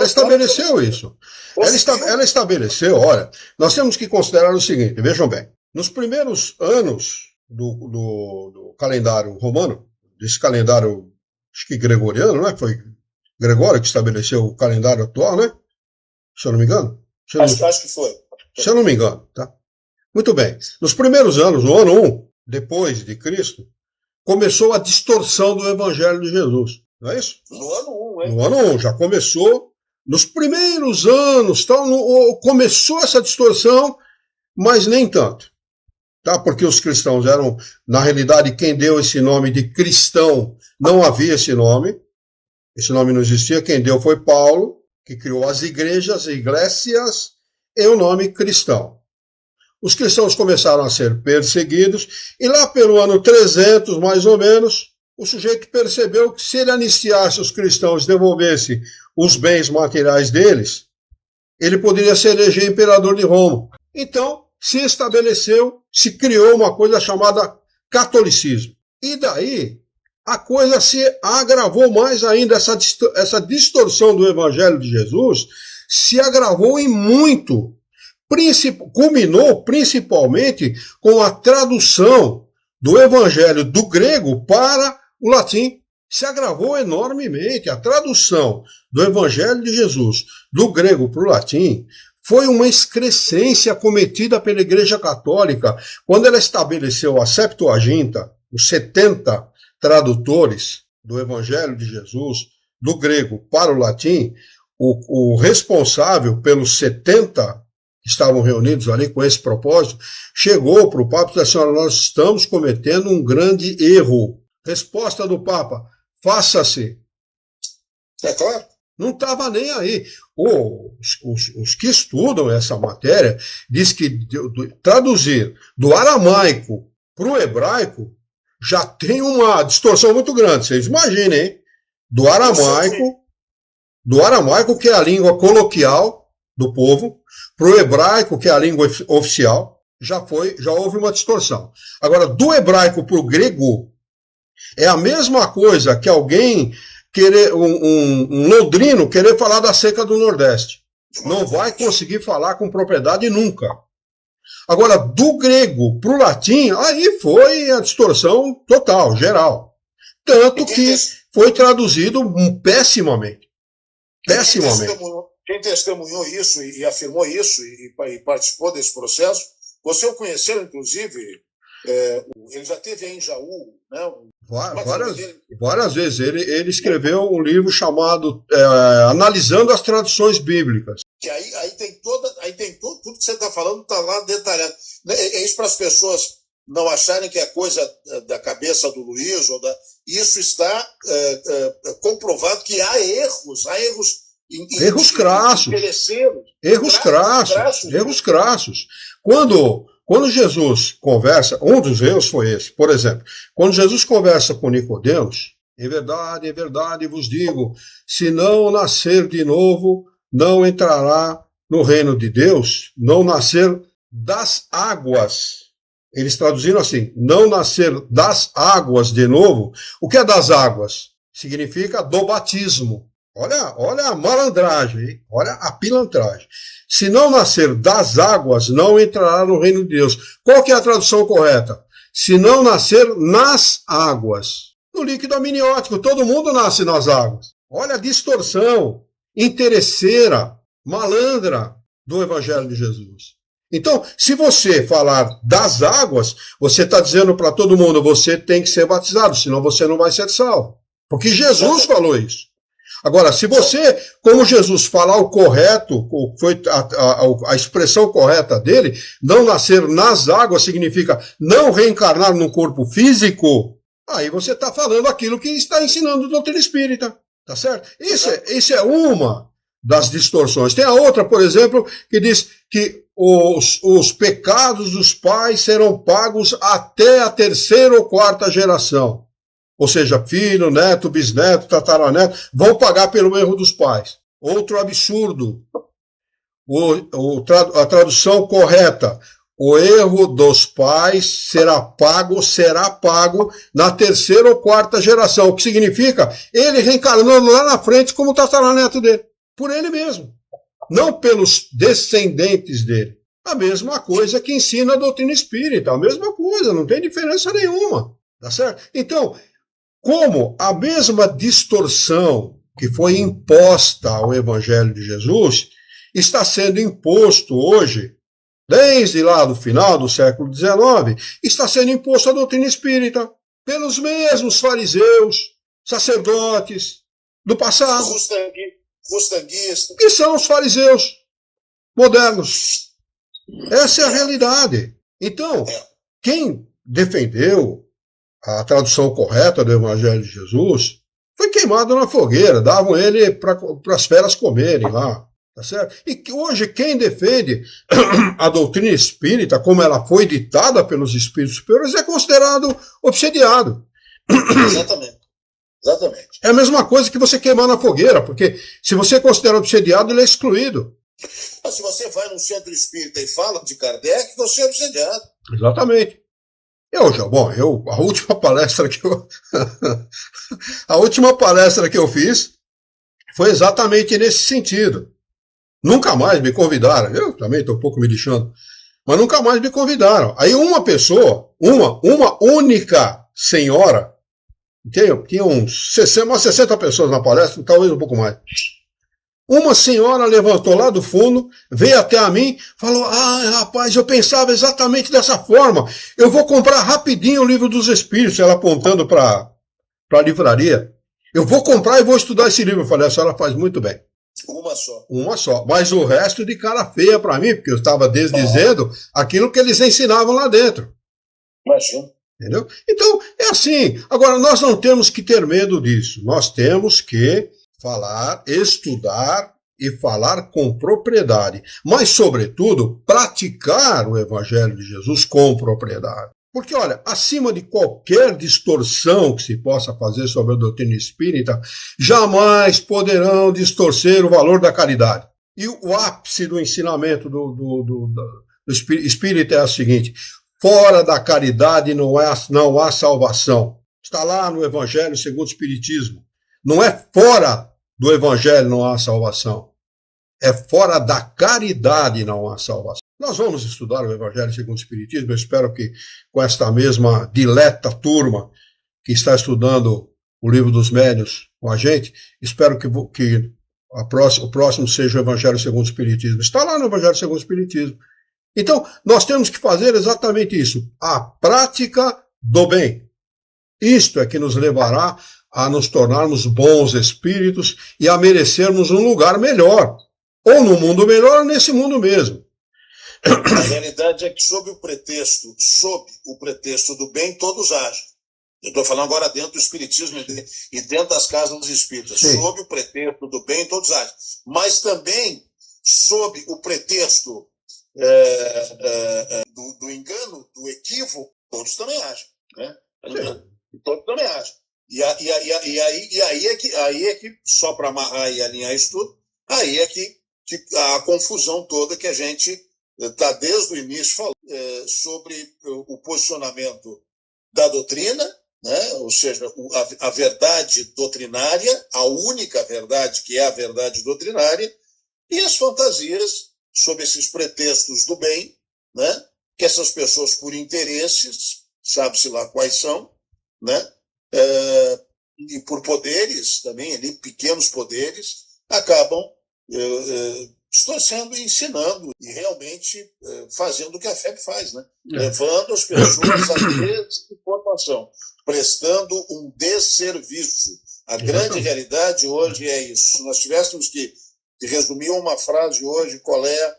estabeleceu isso. Ela estabeleceu, olha, nós temos que considerar o seguinte, vejam bem, nos primeiros anos do calendário romano, desse calendário, acho que gregoriano, né? Foi Gregório que estabeleceu o calendário atual, né? Se eu não me engano. Acho que foi. Se eu não me engano, tá? Muito bem. Nos primeiros anos, no ano 1, depois de Cristo, começou a distorção do Evangelho de Jesus. Não é isso? No ano 1, hein? No ano 1, já começou. Nos primeiros anos, começou essa distorção, mas nem tanto. Tá? Porque os cristãos eram, na realidade, quem deu esse nome de cristão, não havia esse nome. Esse nome não existia. Quem deu foi Paulo, que criou as igrejas, iglesias, e o nome cristão. Os cristãos começaram a ser perseguidos, e lá pelo ano 300, mais ou menos, o sujeito percebeu que se ele anistiasse os cristãos, devolvesse os bens materiais deles, ele poderia se eleger imperador de Roma. Então, se estabeleceu, se criou uma coisa chamada catolicismo. E daí, a coisa se agravou mais ainda, essa distorção do Evangelho de Jesus se agravou em muito. Culminou principalmente com a tradução do Evangelho do grego para o latim. Se agravou enormemente. A tradução do Evangelho de Jesus do grego para o latim foi uma excrescência cometida pela Igreja Católica quando ela estabeleceu a Septuaginta, os 70 tradutores do Evangelho de Jesus do grego para o latim. O responsável pelos 70 que estavam reunidos ali com esse propósito, chegou para o Papa e disse: nós estamos cometendo um grande erro. Resposta do Papa: faça-se. É claro. Não estava nem aí. Os que estudam essa matéria diz que traduzir do aramaico para o hebraico já tem uma distorção muito grande. Vocês imaginem, hein? Do aramaico, que é a língua coloquial do povo, para o hebraico, que é a língua oficial, já houve uma distorção. Agora, do hebraico para o grego, é a mesma coisa que alguém querer, um londrino querer falar da seca do Nordeste. Não vai conseguir falar com propriedade nunca. Agora, do grego para o latim, aí foi a distorção total, geral. Tanto que foi traduzido pessimamente. Pessimamente. Quem testemunhou isso e afirmou isso e participou desse processo, você o conheceu, inclusive, ele já teve aí em Jaú, né? Várias vezes. Ele escreveu um livro chamado Analisando as Traduções Bíblicas. Que aí tem tudo que você está falando, está lá detalhado. É isso para as pessoas não acharem que é coisa da cabeça do Luiz. Isso está comprovado que há erros erros crassos. Quando Jesus conversa, um dos erros foi esse, por exemplo, quando Jesus conversa com Nicodemos, em verdade vos digo, se não nascer de novo, não entrará no reino de Deus. Não nascer das águas. Eles traduziram assim: não nascer das águas de novo. O que é das águas? Significa do batismo. Olha a malandragem, hein? Olha a pilantragem. Se não nascer das águas, não entrará no reino de Deus. Qual que é a tradução correta? Se não nascer nas águas. No líquido amniótico, todo mundo nasce nas águas. Olha a distorção interesseira, malandra do Evangelho de Jesus. Então, se você falar das águas, você está dizendo para todo mundo: você tem que ser batizado, senão você não vai ser salvo. Porque Jesus falou isso. Agora, se você, como Jesus, falar o correto, foi a expressão correta dele, não nascer nas águas significa não reencarnar num corpo físico, aí você está falando aquilo que está ensinando a doutrina espírita. Tá certo? Isso é uma das distorções. Tem a outra, por exemplo, que diz que os pecados dos pais serão pagos até a 3ª ou 4ª geração. Ou seja, filho, neto, bisneto, tataraneto, vão pagar pelo erro dos pais. Outro absurdo. A tradução correta: o erro dos pais será pago na 3ª ou 4ª geração. O que significa ele reencarnando lá na frente como tataraneto dele. Por ele mesmo. Não pelos descendentes dele. A mesma coisa que ensina a doutrina espírita. A mesma coisa, não tem diferença nenhuma. Tá certo? Então, como a mesma distorção que foi imposta ao Evangelho de Jesus está sendo imposto hoje, desde lá do final do século XIX, está sendo imposto à doutrina espírita pelos mesmos fariseus, sacerdotes do passado. Mustanguistas. Que são os fariseus modernos. Essa é a realidade. Então, quem defendeu a tradução correta do Evangelho de Jesus foi queimado na fogueira, davam ele para as feras comerem lá, tá certo? E hoje quem defende a doutrina espírita, como ela foi ditada pelos espíritos superiores, é considerado obsediado. Exatamente. Exatamente. É a mesma coisa que você queimar na fogueira, porque se você considera obsediado, ele é excluído. Mas se você vai num centro espírita e fala de Kardec, você é obsediado. Exatamente. A última palestra que eu a última palestra que eu fiz foi exatamente nesse sentido. Nunca mais me convidaram. Eu também estou um pouco me lixando, mas nunca mais me convidaram. Aí uma pessoa, uma única senhora, tinha umas 60 pessoas na palestra, talvez um pouco mais. Uma senhora levantou lá do fundo, veio até a mim, falou: rapaz, eu pensava exatamente dessa forma. Eu vou comprar rapidinho o Livro dos Espíritos, ela apontando para a livraria. Eu vou comprar e vou estudar esse livro. Eu falei: a senhora faz muito bem. Uma só. Uma só. Mas o resto de cara feia para mim, porque eu estava desdizendo aquilo que eles ensinavam lá dentro. Imagina. Entendeu? Então, é assim. Agora, nós não temos que ter medo disso. Nós temos que falar, estudar e falar com propriedade. Mas, sobretudo, praticar o Evangelho de Jesus com propriedade. Porque, olha, acima de qualquer distorção que se possa fazer sobre a doutrina espírita, jamais poderão distorcer o valor da caridade. E o ápice do ensinamento do espírita é o seguinte: fora da caridade não há salvação. Está lá no Evangelho segundo o Espiritismo. Não é fora do Evangelho não há salvação. É fora da caridade não há salvação. Nós vamos estudar o Evangelho segundo o Espiritismo. Eu espero que com esta mesma dileta turma que está estudando o Livro dos Médiuns com a gente, espero que o próximo seja o Evangelho segundo o Espiritismo. Está lá no Evangelho segundo o Espiritismo. Então, nós temos que fazer exatamente isso, a prática do bem. Isto é que nos levará a nos tornarmos bons espíritos e a merecermos um lugar melhor. Ou no mundo melhor, ou nesse mundo mesmo. A realidade é que sob o pretexto do bem, todos agem. Eu estou falando agora dentro do espiritismo e dentro das casas espíritas. Sim. Sob o pretexto do bem, todos agem. Mas também sob o pretexto do engano, do equívoco, todos também agem. Né? Todos também agem. E aí é que, só para amarrar e alinhar isso tudo, aí é que a confusão toda que a gente está desde o início falando sobre o posicionamento da doutrina, né? Ou seja, a verdade doutrinária, a única verdade que é a verdade doutrinária, e as fantasias sobre esses pretextos do bem, né? Que essas pessoas, por interesses, sabe-se lá quais são, né? E por poderes também, ali, pequenos poderes, acabam distorcendo e ensinando e realmente fazendo o que a FEB faz, né? Levando as pessoas à desinformação, prestando um desserviço. A grande realidade hoje é isso. Se nós tivéssemos que resumir uma frase hoje, qual é?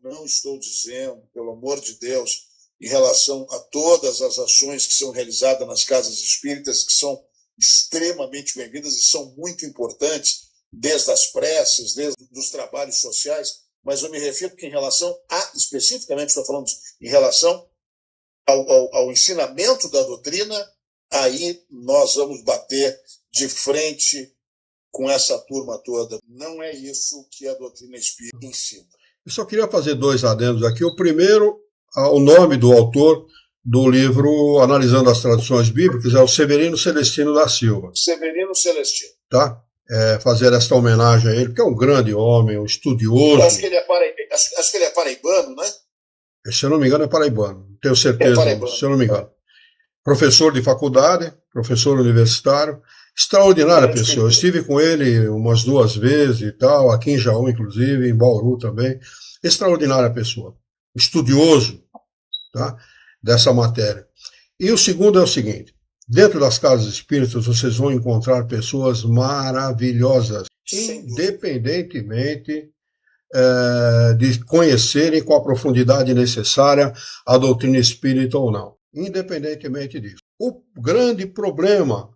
Não estou dizendo, pelo amor de Deus, em relação a todas as ações que são realizadas nas casas espíritas, que são extremamente bem-vindas e são muito importantes, desde as preces, desde os trabalhos sociais, mas eu me refiro que em relação especificamente estou falando em relação ao ensinamento da doutrina, aí nós vamos bater de frente com essa turma toda. Não é isso que a doutrina espírita ensina. Eu só queria fazer 2 adendos aqui. O primeiro, o nome do autor do livro Analisando as Traduções Bíblicas é o Severino Celestino da Silva. Severino Celestino. Tá? Fazer esta homenagem a ele, porque é um grande homem, um estudioso. Acho que ele é paraibano, né? Se eu não me engano, é paraibano. Tenho certeza, se eu não me engano. Professor de faculdade, professor universitário, extraordinária pessoa. Eu estive com ele umas 2 vezes e tal, aqui em Jaú, inclusive, em Bauru também. Extraordinária pessoa. Estudioso, tá? Dessa matéria. E o segundo é o seguinte: dentro das casas espíritas vocês vão encontrar pessoas maravilhosas, independentemente de conhecerem com a profundidade necessária a doutrina espírita ou não. Independentemente disso. O grande problema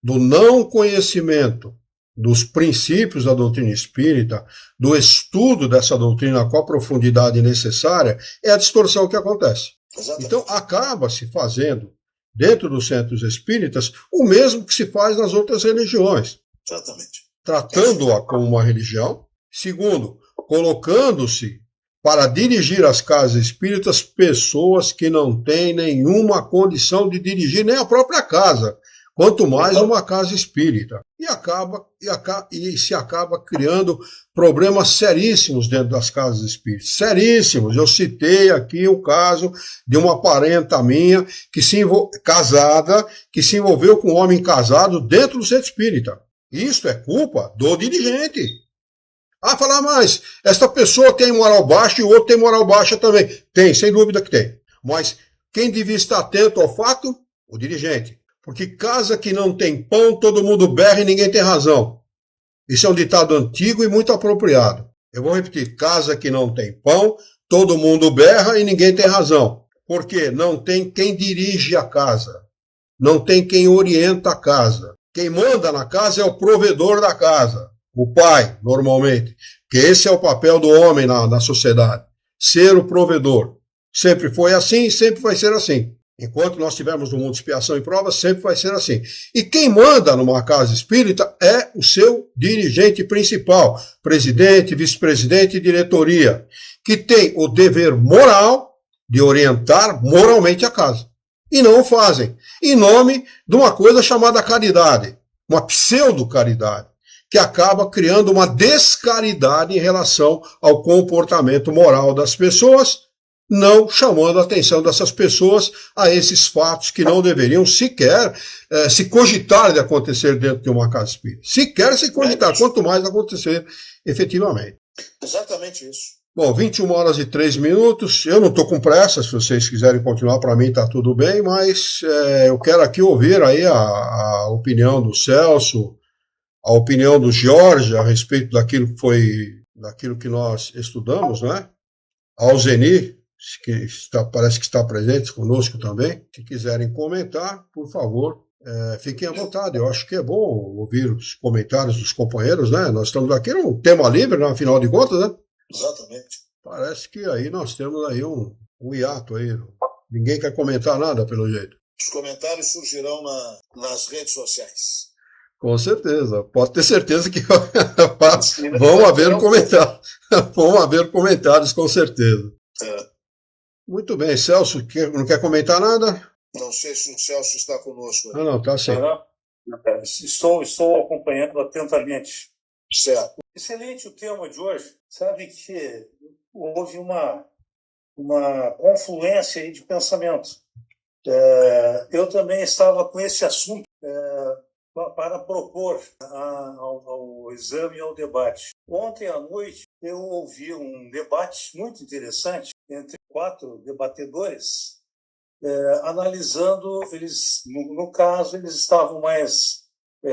do não conhecimento dos princípios da doutrina espírita, do estudo dessa doutrina com a profundidade necessária, é a distorção que acontece. Exatamente. Então, acaba se fazendo dentro dos centros espíritas, o mesmo que se faz nas outras religiões. Exatamente. Tratando-a como uma religião. Segundo, colocando-se para dirigir as casas espíritas pessoas que não têm nenhuma condição de dirigir nem a própria casa, quanto mais uma casa espírita. E se acaba criando problemas seríssimos dentro das casas espíritas. Seríssimos. Eu citei aqui o caso de uma parenta minha casada, que se envolveu com um homem casado dentro do centro espírita. Isso é culpa do dirigente. Falar, mas esta pessoa tem moral baixa e o outro tem moral baixa também. Tem, sem dúvida que tem. Mas quem devia estar atento ao fato? O dirigente. Porque casa que não tem pão, todo mundo berra e ninguém tem razão. Isso é um ditado antigo e muito apropriado. Eu vou repetir, casa que não tem pão, todo mundo berra e ninguém tem razão. Porque não tem quem dirige a casa. Não tem quem orienta a casa. Quem manda na casa é o provedor da casa. O pai, normalmente. Que esse é o papel do homem na sociedade. Ser o provedor. Sempre foi assim e sempre vai ser assim. Enquanto nós estivermos no mundo de expiação e provas, sempre vai ser assim. E quem manda numa casa espírita é o seu dirigente principal, presidente, vice-presidente e diretoria, que tem o dever moral de orientar moralmente a casa. E não o fazem, em nome de uma coisa chamada caridade, uma pseudo-caridade, que acaba criando uma descaridade em relação ao comportamento moral das pessoas, não chamando a atenção dessas pessoas a esses fatos que não deveriam sequer se cogitar de acontecer dentro de uma casa espírita. Sequer se cogitar, quanto mais acontecer efetivamente. Exatamente isso. Bom, 21 horas e 3 minutos. Eu não estou com pressa, se vocês quiserem continuar, para mim está tudo bem, mas eu quero aqui ouvir aí a opinião do Celso, a opinião do Jorge a respeito daquilo que nós estudamos, né? Ao Zeni, que parece que está presente conosco também. Se quiserem comentar, por favor, fiquem à vontade. Eu acho que é bom ouvir os comentários dos companheiros, né? Nós estamos aqui num tema livre, né? Afinal de contas, né? Exatamente. Parece que aí nós temos aí um hiato aí. Ninguém quer comentar nada, pelo jeito. Os comentários surgirão nas redes sociais. Com certeza. Pode ter certeza que vão haver comentários. Vão haver comentários, com certeza. Muito bem. Celso, não quer comentar nada? Não sei se o Celso está conosco. Não, está sim. Estou acompanhando atentamente. Certo. Excelente o tema de hoje. Sabe que houve uma confluência aí de pensamento. Eu também estava com esse assunto para propor ao exame e ao debate. Ontem à noite eu ouvi um debate muito interessante entre 4 debatedores, analisando, no caso, eles estavam mais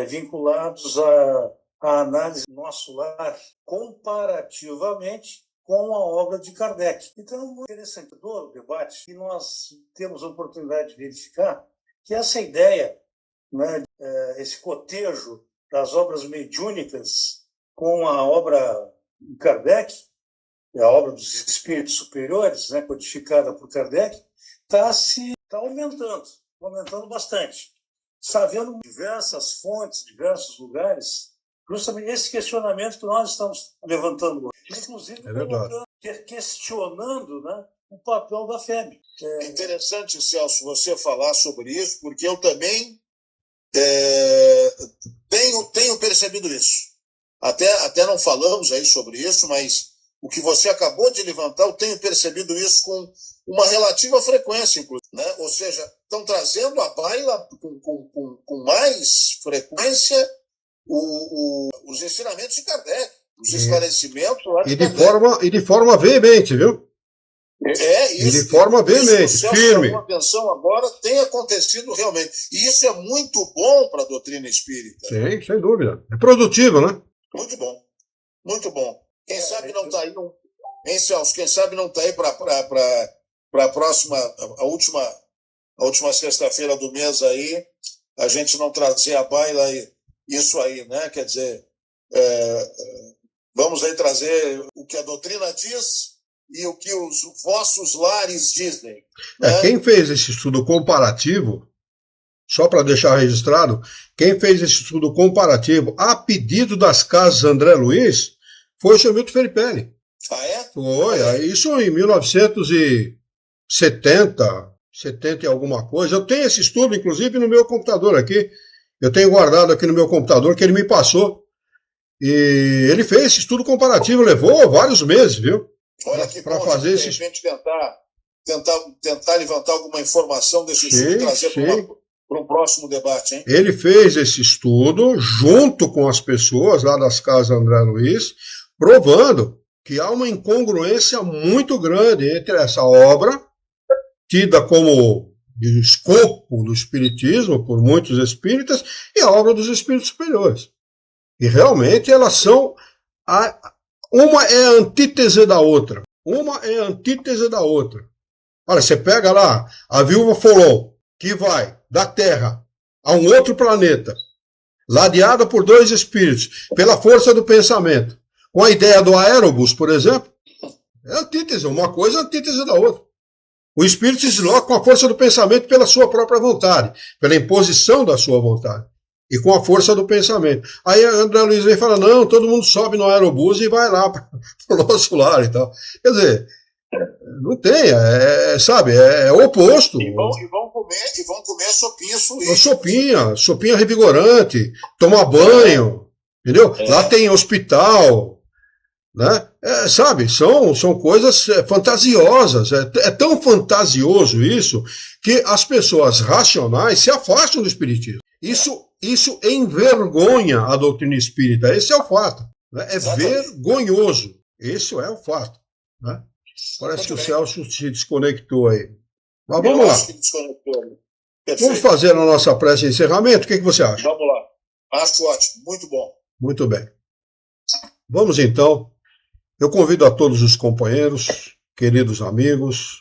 vinculados à análise do nosso lar comparativamente com a obra de Kardec. Então, é muito interessante o debate que nós temos a oportunidade de verificar que essa ideia, né, esse cotejo das obras mediúnicas com a obra de Kardec, a obra dos espíritos superiores, né, codificada por Kardec, está aumentando bastante. Está havendo diversas fontes, diversos lugares, justamente esse questionamento que nós estamos levantando hoje. Inclusive, questionando, né, o papel da FEB. É interessante, Celso, você falar sobre isso, porque eu também tenho percebido isso. Até não falamos aí sobre isso, mas o que você acabou de levantar, eu tenho percebido isso com uma relativa frequência, inclusive, né? Ou seja, estão trazendo à baila com mais frequência os ensinamentos de Kardec, os esclarecimentos lá de Kardec. E de forma veemente, viu? Isso. E de forma veemente, firme. Chamou atenção agora, tem acontecido realmente. E isso é muito bom para a doutrina espírita. Sim, sem dúvida. É produtivo, né? Muito bom. Muito bom. Quem sabe não está aí, hein, Celso? Quem sabe não está aí para a próxima, a última sexta-feira do mês aí, a gente não trazer à baila isso aí, né? Quer dizer, vamos aí trazer o que a doutrina diz e o que os vossos lares dizem. Né? Quem fez esse estudo comparativo só para deixar registrado, quem fez esse estudo comparativo a pedido das casas André Luiz foi o Sr. Milton Felipe. Ah, é? Foi, isso em 1970, 70 e alguma coisa. Eu tenho esse estudo, inclusive, no meu computador aqui. Eu tenho guardado aqui no meu computador, que ele me passou. E ele fez esse estudo comparativo, levou vários meses, viu? Olha que para bom, fazer de repente tentar levantar alguma informação desse estudo e trazer para um próximo debate, hein? Ele fez esse estudo junto com as pessoas lá das casas André Luiz, provando que há uma incongruência muito grande entre essa obra, tida como de escopo do espiritismo por muitos espíritas, e a obra dos espíritos superiores. E realmente elas são... Uma é a antítese da outra. Uma é a antítese da outra. Olha, você pega lá a viúva Folon, que vai da Terra a um outro planeta, ladeada por dois espíritos, pela força do pensamento, com a ideia do aerobus, por exemplo, é antítese. Uma coisa é antítese da outra. O espírito se desloca com a força do pensamento pela sua própria vontade, pela imposição da sua vontade. E com a força do pensamento. Aí a André Luiz vem e fala, não, todo mundo sobe no aerobus e vai lá para o nosso lar e tal. Quer dizer, não tem, sabe, é oposto. E vão comer sopinha revigorante, tomar banho, entendeu? Lá tem hospital, né? Sabe, são coisas fantasiosas. É tão fantasioso isso que as pessoas racionais se afastam do espiritismo. Isso envergonha a doutrina espírita. Esse é o fato. Né? É vergonhoso. Esse é o fato. Né? Parece que o Celso se desconectou aí. Mas vamos lá. Vamos fazer a nossa prece de encerramento? O que você acha? Vamos lá. Acho ótimo. Muito bom. Muito bem. Vamos então. Eu convido a todos os companheiros, queridos amigos,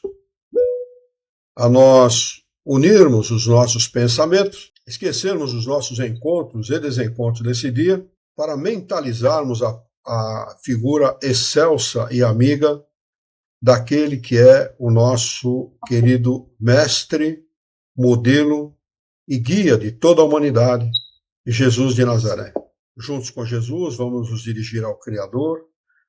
a nós unirmos os nossos pensamentos, esquecermos os nossos encontros e desencontros desse dia, para mentalizarmos a figura excelsa e amiga daquele que é o nosso querido mestre, modelo e guia de toda a humanidade, Jesus de Nazaré. Juntos com Jesus, vamos nos dirigir ao Criador,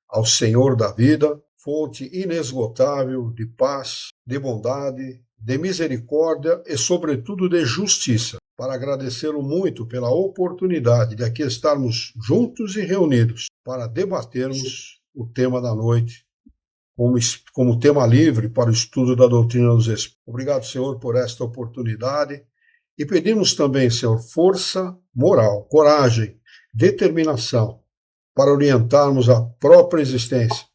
ao Senhor da vida, fonte inesgotável de paz, de bondade, de misericórdia e, sobretudo, de justiça, para agradecê-lo muito pela oportunidade de aqui estarmos juntos e reunidos para debatermos o tema da noite, como tema livre para o estudo da doutrina dos Espíritos. Obrigado, Senhor, por esta oportunidade e pedimos também, Senhor, força moral, coragem, determinação para orientarmos a própria existência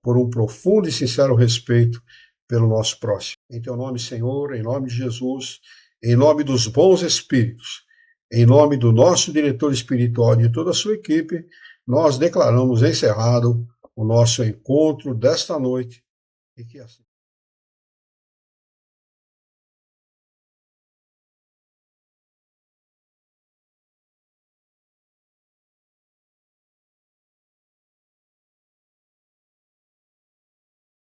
por um profundo e sincero respeito pelo nosso próximo. Em teu nome, Senhor, em nome de Jesus, em nome dos bons espíritos, em nome do nosso diretor espiritual e de toda a sua equipe, nós declaramos encerrado o nosso encontro desta noite e que assim